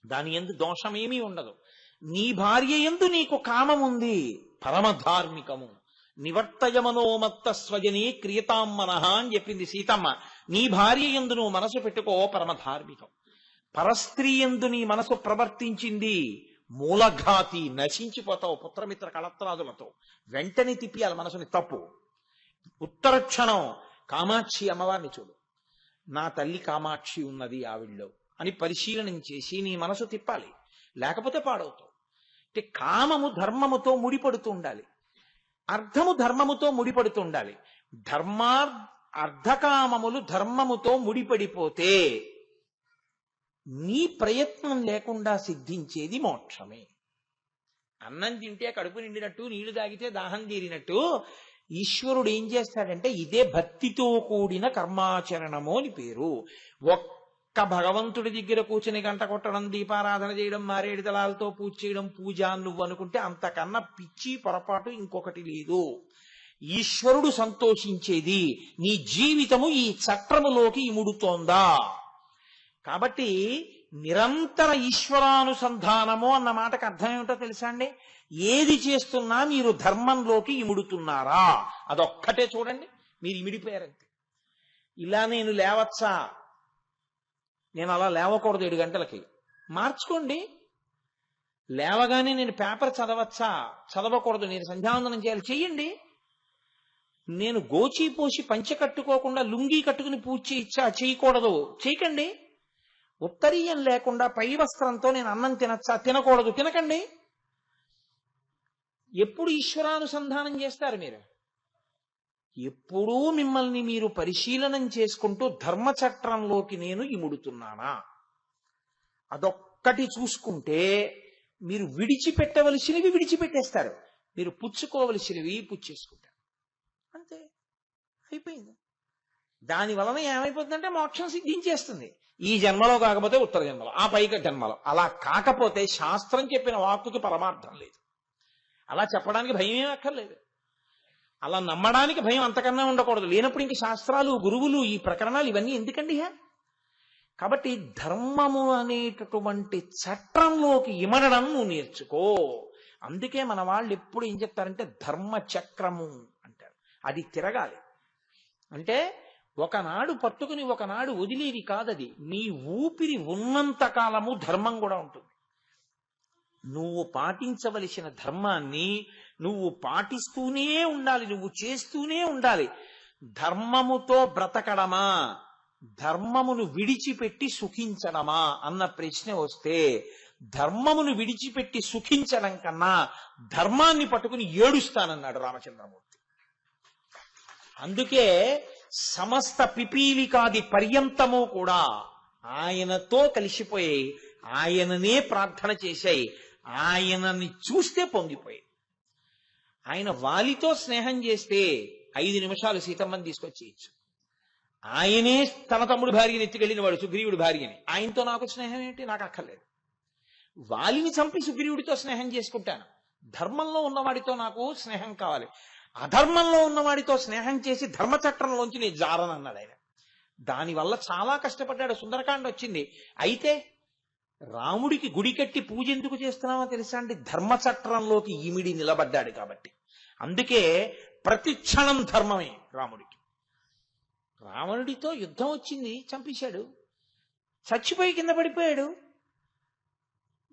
దాని యందు దోషమేమీ ఉండదు. నీ భార్య యందు నీకు కామముంది, పరమధార్మికము. నివర్తయమనోమత్త స్వజనే క్రియతాం మనః అని చెప్పింది సీతమ్మ. నీ భార్య యందు నువ్వు మనసు పెట్టుకో, పరమధార్మికం. పరస్త్రీ యందు నీ మనసు ప్రవర్తించింది, మూలఘాతి, నశించిపోతావు పుత్రమిత్ర కళత్రాదులతో. వెంటనే తిప్పియాలి మనసుని, తప్పు. ఉత్తర క్షణం కామాక్షి అమ్మవారిని చూడు, నా తల్లి కామాక్షి ఉన్నది ఆవిడ్లో అని పరిశీలనం చేసి నీ మనసు తిప్పాలి, లేకపోతే పాడవుతావు. అంటే కామము ధర్మముతో ముడిపడుతూ ఉండాలి, అర్థము ధర్మముతో ముడిపడుతూ ఉండాలి. అర్ధకామములు ధర్మముతో ముడిపడిపోతే నీ ప్రయత్నం లేకుండా సిద్ధించేది మోక్షమే. అన్నం తింటే కడుపు నిండినట్టు, నీళ్లు తాగితే దాహం తీరినట్టు ఈశ్వరుడు ఏం చేస్తాడంటే, ఇదే భక్తితో కూడిన కర్మాచరణము అని పేరు. ఒక్క భగవంతుడి దగ్గర కూర్చుని గంట కొట్టడం, దీపారాధన చేయడం, మారేడు దళాలతో పూజ చేయడం పూజ నువ్వు అనుకుంటే అంతకన్నా పిచ్చి పొరపాటు ఇంకొకటి లేదు. ఈశ్వరుడు సంతోషించేది నీ జీవితము ఈ చక్రములోకి ఇముడుతోందా. కాబట్టి నిరంతర ఈశ్వరానుసంధానము అన్న మాటకు అర్థం ఏమిటో తెలుసా అండి? ఏది చేస్తున్నా మీరు ధర్మంలోకి ఇముడుతున్నారా, అదొక్కటే చూడండి. మీరు ఇమిడిపోయారంతే. ఇలా నేను లేవచ్చా, నేను అలా లేవకూడదు 7 గంటలకి, మార్చుకోండి. లేవగానే నేను పేపర్ చదవచ్చా, చదవకూడదు, నేను సంధ్యావందనం చేయాలి, చెయ్యండి. నేను గోచి పోసి పంచె కట్టుకోకుండా లుంగీ కట్టుకుని పూజ చేయచ్చా, చేయకూడదు, చేయకండి. ఉత్తరీయం లేకుండా పై వస్త్రంతో నేను అన్నం తినచ్చా, తినకూడదు, తినకండి. ఎప్పుడు ఈశ్వరానుసంధానం చేస్తారు మీరు? ఎప్పుడూ మిమ్మల్ని మీరు పరిశీలనం చేసుకుంటూ ధర్మచట్రంలోకి నేను ఇముడుతున్నానా, అదొక్కటి చూసుకుంటే మీరు విడిచిపెట్టవలసినవి విడిచిపెట్టేస్తారు, మీరు పుచ్చుకోవలసినవి పుచ్చేసుకుంటారు. అంతే, అయిపోయింది. దాని వలన ఏమైపోతుందంటే మోక్షం సిద్ధించేస్తుంది. ఈ జన్మలో కాకపోతే ఉత్తర జన్మలో, ఆ పైక జన్మలో. అలా కాకపోతే శాస్త్రం చెప్పిన వాక్కుకి పరమార్థం లేదు. అలా చెప్పడానికి భయం ఏమీ అక్కర్లేదు, అలా నమ్మడానికి భయం అంతకన్నా ఉండకూడదు. లేనప్పుడు ఇంక శాస్త్రాలు, గురువులు, ఈ ప్రకరణాలు ఇవన్నీ ఎందుకండి? కాబట్టి ధర్మము అనేటటువంటి చట్రంలోకి ఇమడడం నువ్వు నేర్చుకో. అందుకే మన వాళ్ళు ఎప్పుడు ఏం చెప్తారంటే ధర్మచక్రము అంటారు. అది తిరగాలి. అంటే ఒకనాడు పట్టుకుని ఒకనాడు వదిలేది కాదది. నీ ఊపిరి ఉన్నంత కాలము ధర్మం కూడా ఉంటుంది. నువ్వు పాటించవలసిన ధర్మాన్ని నువ్వు పాటిస్తూనే ఉండాలి, నువ్వు చేస్తూనే ఉండాలి. ధర్మముతో బ్రతకడమా, ధర్మమును విడిచిపెట్టి సుఖించడమా అన్న ప్రశ్న వస్తే, ధర్మమును విడిచిపెట్టి సుఖించడం కన్నా ధర్మాన్ని పట్టుకుని ఏడుస్తానన్నాడు రామచంద్రమూర్తి. అందుకే సమస్త పిపీలికాది పర్యంతము కూడా ఆయనతో కలిసిపోయి ఆయననే ప్రార్థన చేశాయి. ఆయనని చూస్తే పొంగిపోయి. ఆయన వాలితో స్నేహం చేస్తే 5 నిమిషాలు సీతమ్మని తీసుకొచ్చేయచ్చు. ఆయనే తన తమ్ముడు భార్యని ఎత్తుకెళ్ళిన వాడు, సుగ్రీవుడి భార్యని. ఆయనతో నాకు స్నేహం ఏంటి? నాకు అక్కర్లేదు. వాలిని చంపి సుగ్రీవుడితో స్నేహం చేసుకుంటాను. ధర్మంలో ఉన్నవాడితో నాకు స్నేహం కావాలి. అధర్మంలో ఉన్నవాడితో స్నేహం చేసి ధర్మచట్రంలోంచి నేను జారనన్నాడు ఆయన. దానివల్ల చాలా కష్టపడ్డాడు. సుందరకాండ వచ్చింది. అయితే రాముడికి గుడి కట్టి పూజ ఎందుకు చేస్తున్నామో తెలుసా అండి? ధర్మచట్రంలోకి ఇమిడి నిలబడ్డాడు కాబట్టి. అందుకే ప్రతి క్షణం ధర్మమే రాముడికి. రావణుడితో యుద్ధం వచ్చింది, చంపేశాడు. చచ్చిపోయి కింద పడిపోయాడు.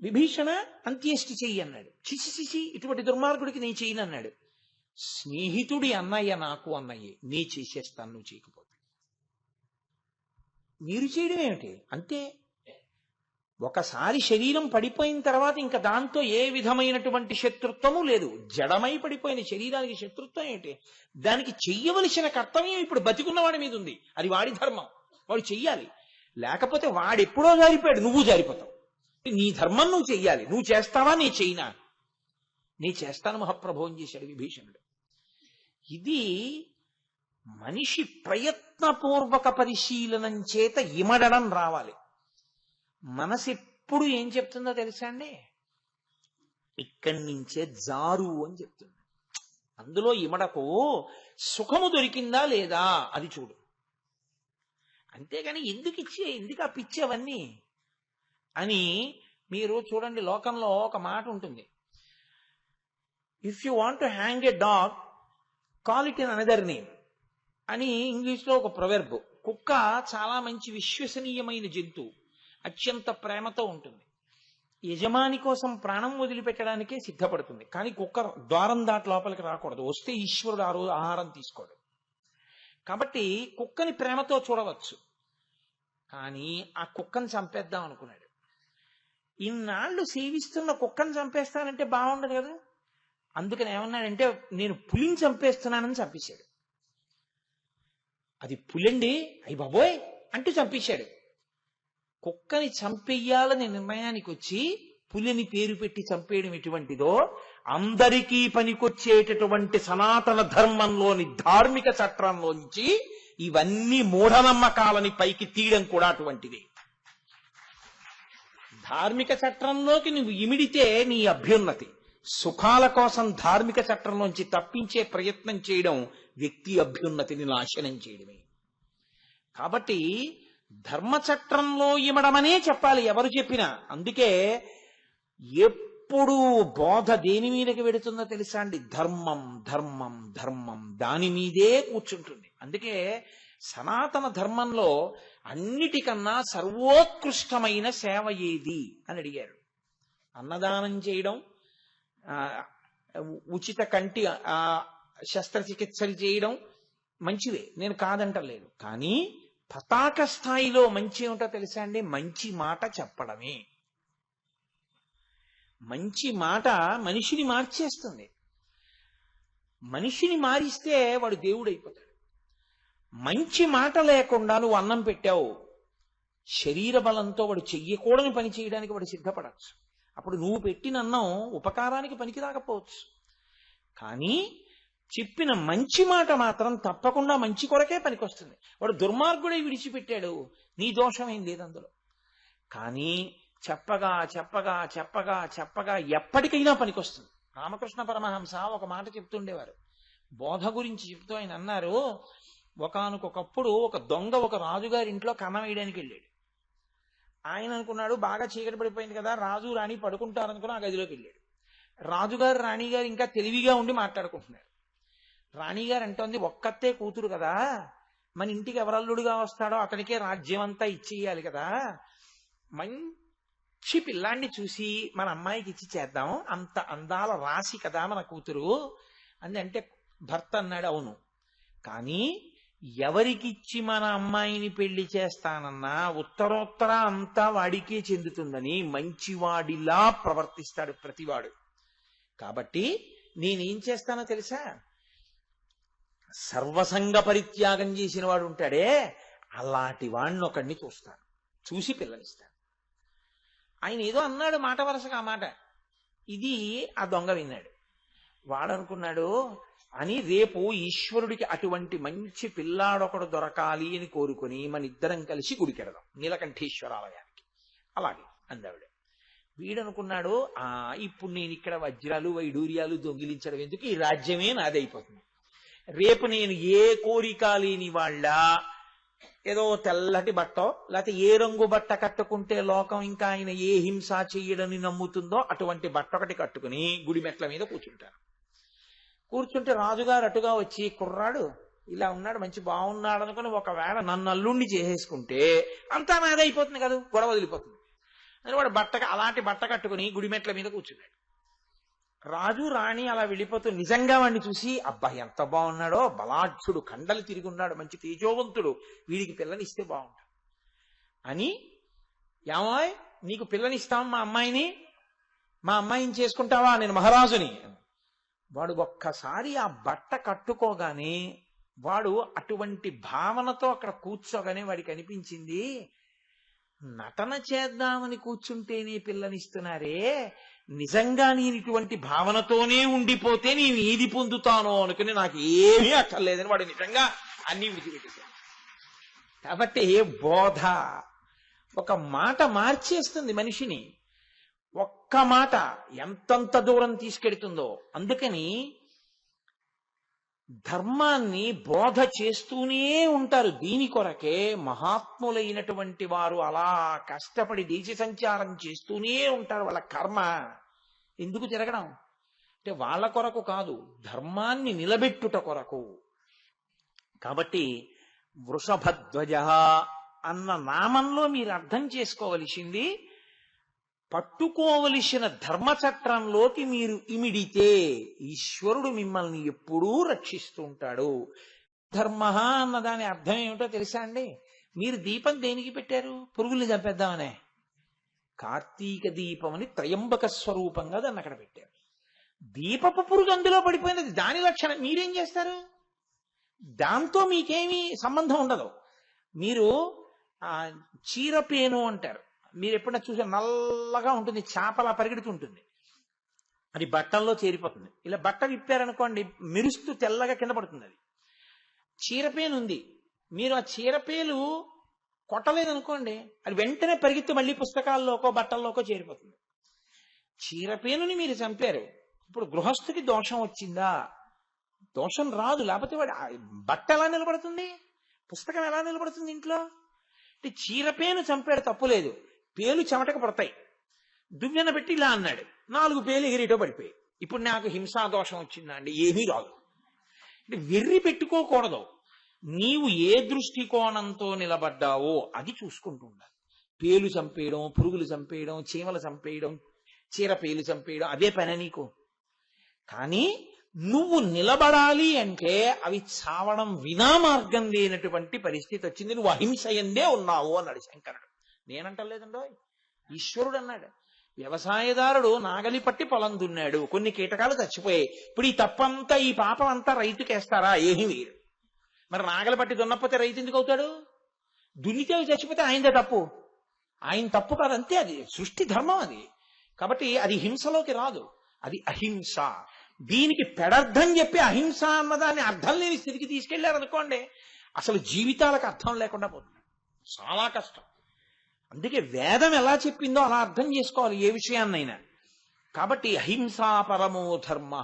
విభీషణ అంత్యేష్టి చెయ్యి అన్నాడు. చిచి ఇటువంటి దుర్మార్గుడికి నీ చెయ్యను అన్నాడు. స్నేహితుడి అన్నయ్య నాకు అన్నయ్యే, నీ చేసేస్తాను నువ్వు చేయకపోతే. మీరు చేయడం ఏమిటి? అంతే. ఒకసారి శరీరం పడిపోయిన తర్వాత ఇంకా దాంతో ఏ విధమైనటువంటి శత్రుత్వము లేదు. జడమై పడిపోయిన శరీరానికి శత్రుత్వం ఏంటి? దానికి చెయ్యవలసిన కర్తవ్యం ఇప్పుడు బతికున్నవాడి మీద ఉంది. అది వాడి ధర్మం, వాడు చెయ్యాలి. లేకపోతే వాడెప్పుడో జారిపోయాడు, నువ్వు జారిపోతావు. నీ ధర్మం నువ్వు చెయ్యాలి. నువ్వు చేస్తావా? నీ చెయ్యినా? నీ చేస్తాను మహాప్రభవం చేశాడు విభీషణుడు. ఇది మనిషి ప్రయత్నపూర్వక పరిశీలనం చేత ఇమడడం రావాలి. మనసు ఎప్పుడు ఏం చెప్తుందో తెలుసా అండి? ఇక్కడి నుంచే జారు అని చెప్తుంది. అందులో ఇమడకు, సుఖము దొరికిందా లేదా అది చూడు. అంతేగాని ఎందుకు ఆ పిచ్చేవన్నీ అని. మీరు చూడండి, లోకంలో ఒక మాట ఉంటుంది, if you want to hang a dog call it in another name అని ఇంగ్లీష్లో ఒక ప్రొవెర్బ్. కుక్క చాలా మంచి విశ్వసనీయమైన జంతువు, అత్యంత ప్రేమతో ఉంటుంది. యజమాని కోసం ప్రాణం వదిలిపెట్టడానికే సిద్ధపడుతుంది. కానీ కుక్క ద్వారం దాటి లోపలికి రాకూడదు. వస్తే ఈశ్వరుడు ఆ రోజు ఆహారం తీసుకోడు. కాబట్టి కుక్కని ప్రేమతో చూడవచ్చు. కానీ ఆ కుక్కను చంపేద్దాం అనుకున్నాడు. ఇన్నాళ్ళు సేవిస్తున్న కుక్కను చంపేస్తానంటే బాగుండదు కదా. అందుకని ఏమన్నాడంటే, నేను పులిని చంపేస్తున్నానని చంపేశాడు. అది పులండి, అయ్యి బాబోయ్ అంటూ చంపేశాడు. కుక్కని చంపేయాలని నిర్ణయానికి వచ్చి పులిని పేరు పెట్టి చంపేయడం ఎటువంటిదో, అందరికీ పనికొచ్చేటటువంటి సనాతన ధర్మంలోని ధార్మిక చట్రంలోంచి ఇవన్నీ మూఢనమ్మకాలని పైకి తీయడం కూడా అటువంటిది. ధార్మిక చట్రంలోకి నువ్వు ఇమిడితే నీ అభ్యున్నతి. సుఖాల కోసం ధార్మిక చట్రంలోంచి తప్పించే ప్రయత్నం చేయడం వ్యక్తి అభ్యున్నతిని నాశనం చేయడమే. కాబట్టి ధర్మచట్రంలో ఇమడమనే చెప్పాలి ఎవరు చెప్పినా. అందుకే ఎప్పుడు బోధ దేని మీదకి వెడుతుందో తెలుసా అండి? ధర్మం ధర్మం ధర్మం, దాని మీదే కూర్చుంటుంది. అందుకే సనాతన ధర్మంలో అన్నిటికన్నా సర్వోత్కృష్టమైన సేవ ఏది అని అడిగారు. అన్నదానం చేయడం, ఉచిత కంటి శస్త్రచికిత్సలు చేయడం మంచివే, నేను కాదంటలేదు. కానీ పతాక స్థాయిలో మంచి ఏమిటో తెలుసా అండి? మంచి మాట చెప్పడమే. మంచి మాట మనిషిని మార్చేస్తుంది. మనిషిని మారిస్తే వాడు దేవుడైపోతాడు. మంచి మాట లేకుండా నువ్వు అన్నం పెట్టావు, శరీర బలంతో వాడు చెయ్యకూడని పని చేయడానికి వాడు సిద్ధపడచ్చు. అప్పుడు నువ్వు పెట్టిన అన్నం ఉపకారానికి పనికి రాకపోవచ్చు. కానీ చెప్పిన మంచి మాట మాత్రం తప్పకుండా మంచి కొరకే పనికొస్తుంది. వాడు దుర్మార్గుడే విడిచిపెట్టాడు, నీ దోషమేం లేదు అందులో. కానీ చెప్పగా చెప్పగా చెప్పగా చెప్పగా ఎప్పటికైనా పనికొస్తుంది. రామకృష్ణ పరమహంస ఒక మాట చెప్తుండేవారు. బోధ గురించి చెప్తూ ఆయన అన్నారు, ఒకానొకప్పుడు ఒక దొంగ ఒక రాజుగారి ఇంట్లో కన్నం వేయడానికి వెళ్ళాడు. ఆయన అనుకున్నాడు బాగా చీకటి పడిపోయింది కదా, రాజు రాణి పడుకుంటారనుకుని ఆ గదిలోకి వెళ్ళాడు. రాజుగారు రాణిగారు ఇంకా తెలివిగా ఉండి మాట్లాడుకుంటున్నారు. రాణిగారు అంటోంది, ఒక్కతే కూతురు కదా, మన ఇంటికి ఎవరల్లుడుగా వస్తాడో అతనికే రాజ్యం అంతా ఇచ్చేయాలి కదా, మంచి పిల్లాన్ని చూసి మన అమ్మాయికి ఇచ్చి చేద్దాం, అంత అందాల రాశి కదా మన కూతురు అని అంటే భర్త అన్నాడు, అవును, కానీ ఎవరికిచ్చి మన అమ్మాయిని పెళ్లి చేస్తానన్నా ఉత్తరోత్తర అంతా వాడికే చెందుతుందని మంచివాడిలా ప్రవర్తిస్తాడు ప్రతివాడు. కాబట్టి నేనేం చేస్తానో తెలుసా, సర్వసంగ పరిత్యాగం చేసిన వాడు ఉంటాడే అలాంటి వాడిని ఒకడిని చూస్తాను, చూసి పిల్లనిస్తాను. ఆయన ఏదో అన్నాడు మాట వరుసగా ఆ మాట, ఇది ఆ దొంగ విన్నాడు. వాడనుకున్నాడు అని రేపు ఈశ్వరుడికి అటువంటి మంచి పిల్లాడొకడు దొరకాలి అని కోరుకుని మన ఇద్దరం కలిసి గుడికెడదాం నీలకంఠేశ్వరాలయానికి. అలాగే అందావిడ. వీడనుకున్నాడు, ఇప్పుడు నేను ఇక్కడ వజ్రాలు వైడూర్యాలు దొంగిలించడం ఎందుకు, ఈ రాజ్యమే నాదైపోతుంది. రేపు నేను ఏ కోరిక లేని వాళ్ళ ఏదో తెల్లటి బట్ట లేకపోతే ఏ రంగు బట్ట కట్టుకుంటే లోకం ఇంకా ఆయన ఏ హింస చెయ్యడని నమ్ముతుందో అటువంటి బట్ట ఒకటి కట్టుకుని గుడి మెట్ల మీద కూర్చుంటాను. కూర్చుంటే రాజుగారు అటుగా వచ్చి, కుర్రాడు ఇలా ఉన్నాడు, మంచి బాగున్నాడు అనుకుని ఒకవేళ నన్ను అల్లుణ్ణి చేసేసుకుంటే అంతా నాదైపోతుంది కదా, గొడవ వదిలిపోతుంది అని వాడు అలాంటి బట్ట కట్టుకుని గుడి మెట్ల మీద కూర్చున్నాడు. రాజు రాణి అలా వెళ్ళిపోతూ నిజంగా వాడిని చూసి, అబ్బా ఎంత బాగున్నాడో, బలాఢ్యుడు, కండలు తిరిగి ఉన్నాడు, మంచి తేజోవంతుడు, వీడికి పిల్లనిస్తే బాగుంటాడు అని, ఏమాయ్ నీకు పిల్లనిస్తాం, మా అమ్మాయిని చేసుకుంటావా, నేను మహారాజుని. వాడు ఒక్కసారి ఆ బట్ట కట్టుకోగానే వాడు అటువంటి భావనతో అక్కడ కూర్చోగానే వాడికి అనిపించింది, నటన చేద్దామని కూర్చుంటేనే పిల్లనిస్తున్నారే, నిజంగా నేను ఇటువంటి భావనతోనే ఉండిపోతే నేను ఏది పొందుతానో అనుకుని నాకు ఏమీ అక్కర్లేదని వాడు నిజంగా అన్ని విడిచిపెట్టేశాడు. కాబట్టి బోధ ఒక మాట మార్చేస్తుంది మనిషిని, ఒక్క మాట ఎంతంత దూరం తీసుకెడుతుందో. అందుకని ధర్మాన్ని బోధ చేస్తూనే ఉంటారు. దీని కొరకే మహాత్ములైనటువంటి వారు అలా కష్టపడి దేశ సంచారం చేస్తూనే ఉంటారు. వాళ్ళ కర్మ ఎందుకు తిరగడం అంటే వాళ్ళ కొరకు కాదు, ధర్మాన్ని నిలబెట్టుట కొరకు. కాబట్టి వృషభధ్వజ అన్న నామంలో మీరు అర్థం చేసుకోవలసింది, పట్టుకోవలసిన ధర్మచట్రంలోకి మీరు ఇమిడితే ఈశ్వరుడు మిమ్మల్ని ఎప్పుడూ రక్షిస్తూ ఉంటాడు. ధర్మ అన్న దాని అర్థం ఏమిటో తెలుసా అండి? మీరు దీపం దేనికి పెట్టారు? పురుగుల్ని చంపేద్దామనే. కార్తీక దీపం అని త్రయంబక స్వరూపంగా దాన్ని అక్కడ పెట్టారు. దీపపు పురుగు అందులో పడిపోయినది, దాని లక్షణం. మీరేం చేస్తారు? దాంతో మీకేమీ సంబంధం ఉండదు. మీరు చీరపేను అంటారు, మీరు ఎప్పుడైనా చూసే నల్లగా ఉంటుంది, చేపలా పరిగెడుతుంటుంది, అది బట్టల్లో చేరిపోతుంది. ఇలా బట్ట విప్పారనుకోండి మెరుస్తూ తెల్లగా కింద పడుతుంది. అది చీరపేను ఉంది, మీరు ఆ చీరపేలు కొట్టలేదనుకోండి అది వెంటనే పరిగెత్తి మళ్ళీ పుస్తకాల్లోకో బట్టల్లోకో చేరిపోతుంది. చీరపేనుని మీరు చంపారు, ఇప్పుడు గృహస్థుకి దోషం వచ్చిందా? దోషం రాదు, లేకపోతే వాడు బట్ట ఎలా నిలబడుతుంది, పుస్తకం ఎలా నిలబడుతుంది ఇంట్లో? అంటే చీరపేను చంపాడు, తప్పులేదు, పేలు చెమటకు పడతాయి. దువ్వెన పెట్టి ఇలా అన్నాడు, 4 పేలు ఎగిరిటో పడిపోయి. ఇప్పుడు నాకు హింసా దోషం వచ్చిందా అండి? ఏమీ రాదు. అంటే వెర్రి పెట్టుకోకూడదు. నీవు ఏ దృష్టికోణంతో నిలబడ్డావో అది చూసుకుంటూ ఉండాలి. పేలు చంపేయడం, పురుగులు చంపేయడం, చీమలు చంపేయడం, చీరపేలు చంపేయడం అదే పని నీకు. కానీ నువ్వు నిలబడాలి అంటే అవి చావడం వినా మార్గం లేనటువంటి పరిస్థితి వచ్చింది. నువ్వు అహింసయందే ఉన్నావు అన్నాడు శంకరుడు. నేనంటలేదండో, ఈశ్వరుడు అన్నాడు. వ్యవసాయదారుడు నాగలి పట్టి పొలం దున్నాడు, కొన్ని కీటకాలు చచ్చిపోయాయి. ఇప్పుడు ఈ తప్పంతా, ఈ పాపం అంతా రైతుకేస్తారా? ఏమీ వేరు. మరి నాగలి పట్టి దున్నపోతే రైతు ఎందుకు అవుతాడు? దున్నితే చచ్చిపోతే ఆయనదే తప్పు. ఆయన తప్పు కాదంతే, అది సృష్టి ధర్మం అది. కాబట్టి అది హింసలోకి రాదు, అది అహింస. దీనికి పెడర్థం చెప్పి అహింస అన్నదాన్ని అర్థం లేని స్థితికి తీసుకెళ్లారనుకోండి, అసలు జీవితాలకు అర్థం లేకుండా పోతుంది. చాలా కష్టం. అందుకే వేదం ఎలా చెప్పిందో అలా అర్థం చేసుకోవాలి ఏ విషయాన్నైనా. కాబట్టి అహింసా పరమో ధర్మ.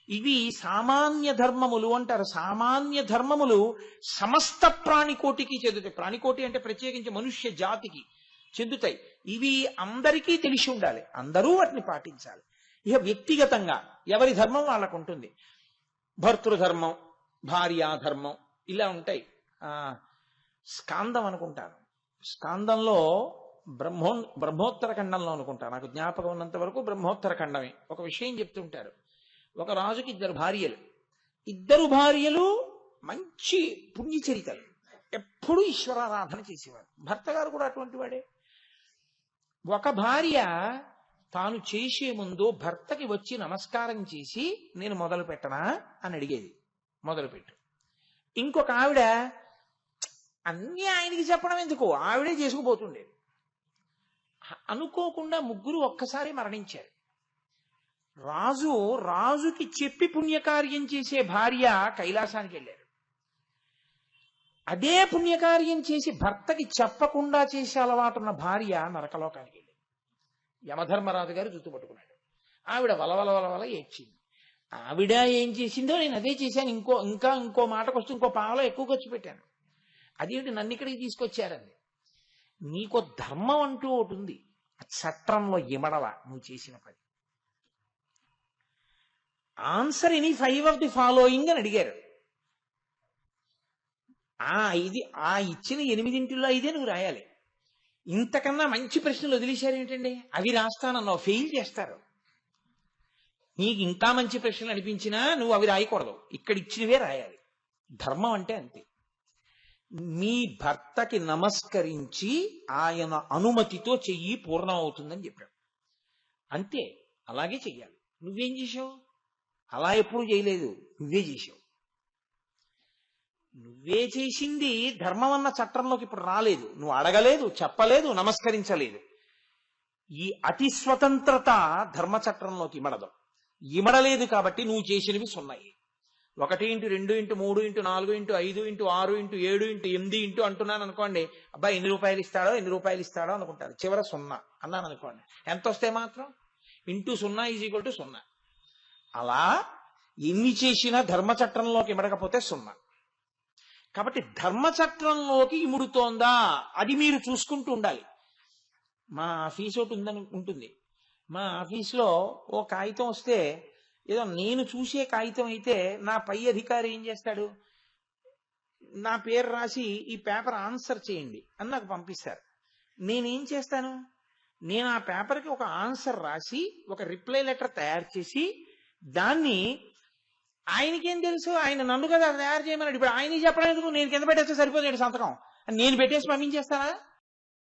ఇవి సామాన్య ధర్మములు అంటారు. సామాన్య ధర్మములు సమస్త ప్రాణికోటికి చెందుతాయి. ప్రాణికోటి అంటే ప్రత్యేకించి మనుష్య జాతికి చెందుతాయి. ఇవి అందరికీ తెలిసి ఉండాలి, అందరూ వాటిని పాటించాలి. ఇక వ్యక్తిగతంగా ఎవరి ధర్మం వాళ్ళకు ఉంటుంది. భర్తృధర్మం, భార్యాధర్మం ఇలా ఉంటాయి. ఆ స్కాందం అనుకుంటాను. స్కాందంలో బ్రహ్మోత్తర ఖండంలో అనుకుంటా, నాకు జ్ఞాపకం ఉన్నంత వరకు బ్రహ్మోత్తర ఖండమే. ఒక విషయం చెప్తుంటారు. ఒక రాజుకి ఇద్దరు భార్యలు మంచి పుణ్యచరితలు, ఎప్పుడూ ఈశ్వరారాధన చేసేవారు. భర్త గారు కూడా అటువంటి వాడే. ఒక భార్య తాను చేసే ముందు భర్తకి వచ్చి నమస్కారం చేసి నేను మొదలు పెట్టనా అని అడిగేది, మొదలుపెట్టు. ఇంకొక ఆవిడ అన్నీ ఆయనకి చెప్పడం ఎందుకు, ఆవిడే చేసుకుపోతుండేది. అనుకోకుండా ముగ్గురు ఒక్కసారి మరణించారు. రాజుకి చెప్పి పుణ్యకార్యం చేసే భార్య కైలాసానికి వెళ్ళారు. అదే పుణ్యకార్యం చేసి భర్తకి చెప్పకుండా చేసే అలవాటున్న భార్య నరకలోకానికి వెళ్ళింది. యమధర్మరాజు గారు జుట్టు పట్టుకున్నాడు. ఆవిడ వలవల ఏడ్చింది. ఆవిడ ఏం చేసిందో నేను అదే చేశాను, ఇంకో మాటకు వస్తే ఇంకో పావలో ఎక్కువ ఖర్చు పెట్టాను. అదేంటి నన్ను ఇక్కడికి తీసుకొచ్చారండి. నీకో ధర్మం అంటూ ఒకటి ఉంది, చట్రంలో ఇమడవ నువ్వు చేసిన పని. Answer any 5 of the following అని అడిగారు. ఇచ్చిన 8 5 నువ్వు రాయాలి. ఇంతకన్నా మంచి ప్రశ్నలు వదిలేశారు ఏంటండి, అవి రాస్తానన్నావు, ఫెయిల్ చేస్తారు. నీకు ఇంకా మంచి ప్రశ్నలు అనిపించినా నువ్వు అవి రాయకూడదు, ఇక్కడ ఇచ్చినవే రాయాలి. ధర్మం అంటే అంతే. మీ భర్తకి నమస్కరించి ఆయన అనుమతితో చెయ్యి పూర్ణం అవుతుందని చెప్పాడు. అంతే, అలాగే చెయ్యాలి. నువ్వేం చేశావు? అలా ఎప్పుడు చేయలేదు, నువ్వే చేశావు. నువ్వే చేసింది ధర్మం అన్న చట్టంలోకి ఇప్పుడు రాలేదు. నువ్వు అడగలేదు, చెప్పలేదు, నమస్కరించలేదు. ఈ అతి స్వతంత్రత ధర్మ చట్టంలోకి ఇమడలేదు కాబట్టి నువ్వు చేసినవి 0. 1 into 2 into 3 into 4 into 5 into 6 into 7 into 8 into అంటున్నాను అనుకోండి, అబ్బాయి ఎన్ని రూపాయలు ఇస్తాడో అనుకుంటారు. చివర 0 అన్నాను అనుకోండి, ఎంత వస్తే మాత్రం ఇంటూ 0 = 0. అలా ఎన్ని చేసినా ధర్మచట్రంలోకి ఇమడకపోతే 0. కాబట్టి ధర్మచట్రంలోకి ఇముడుతోందా అది మీరు చూసుకుంటూ ఉండాలి. మా ఆఫీస్ ఒకటి ఉంటుంది. మా ఆఫీస్లో ఓ కాగితం వస్తే, ఏదో నేను చూసే కాగితం అయితే నా పై అధికారి ఏం చేస్తాడు, నా పేరు రాసి ఈ పేపర్ ఆన్సర్ చేయండి అని నాకు పంపిస్తారు. నేనేం చేస్తాను, నేను ఆ పేపర్కి ఒక ఆన్సర్ రాసి ఒక రిప్లై లెటర్ తయారు చేసి దాన్ని, ఆయనకేం తెలుసు, ఆయన నన్ను కదా తయారు చేయమన్నాడు, ఇప్పుడు ఆయన చెప్పడం ఎందుకు, నేను కింద పెట్టేస్తే సరిపోతుంది సంతకం, నేను పెట్టేసి పంపించేస్తానా?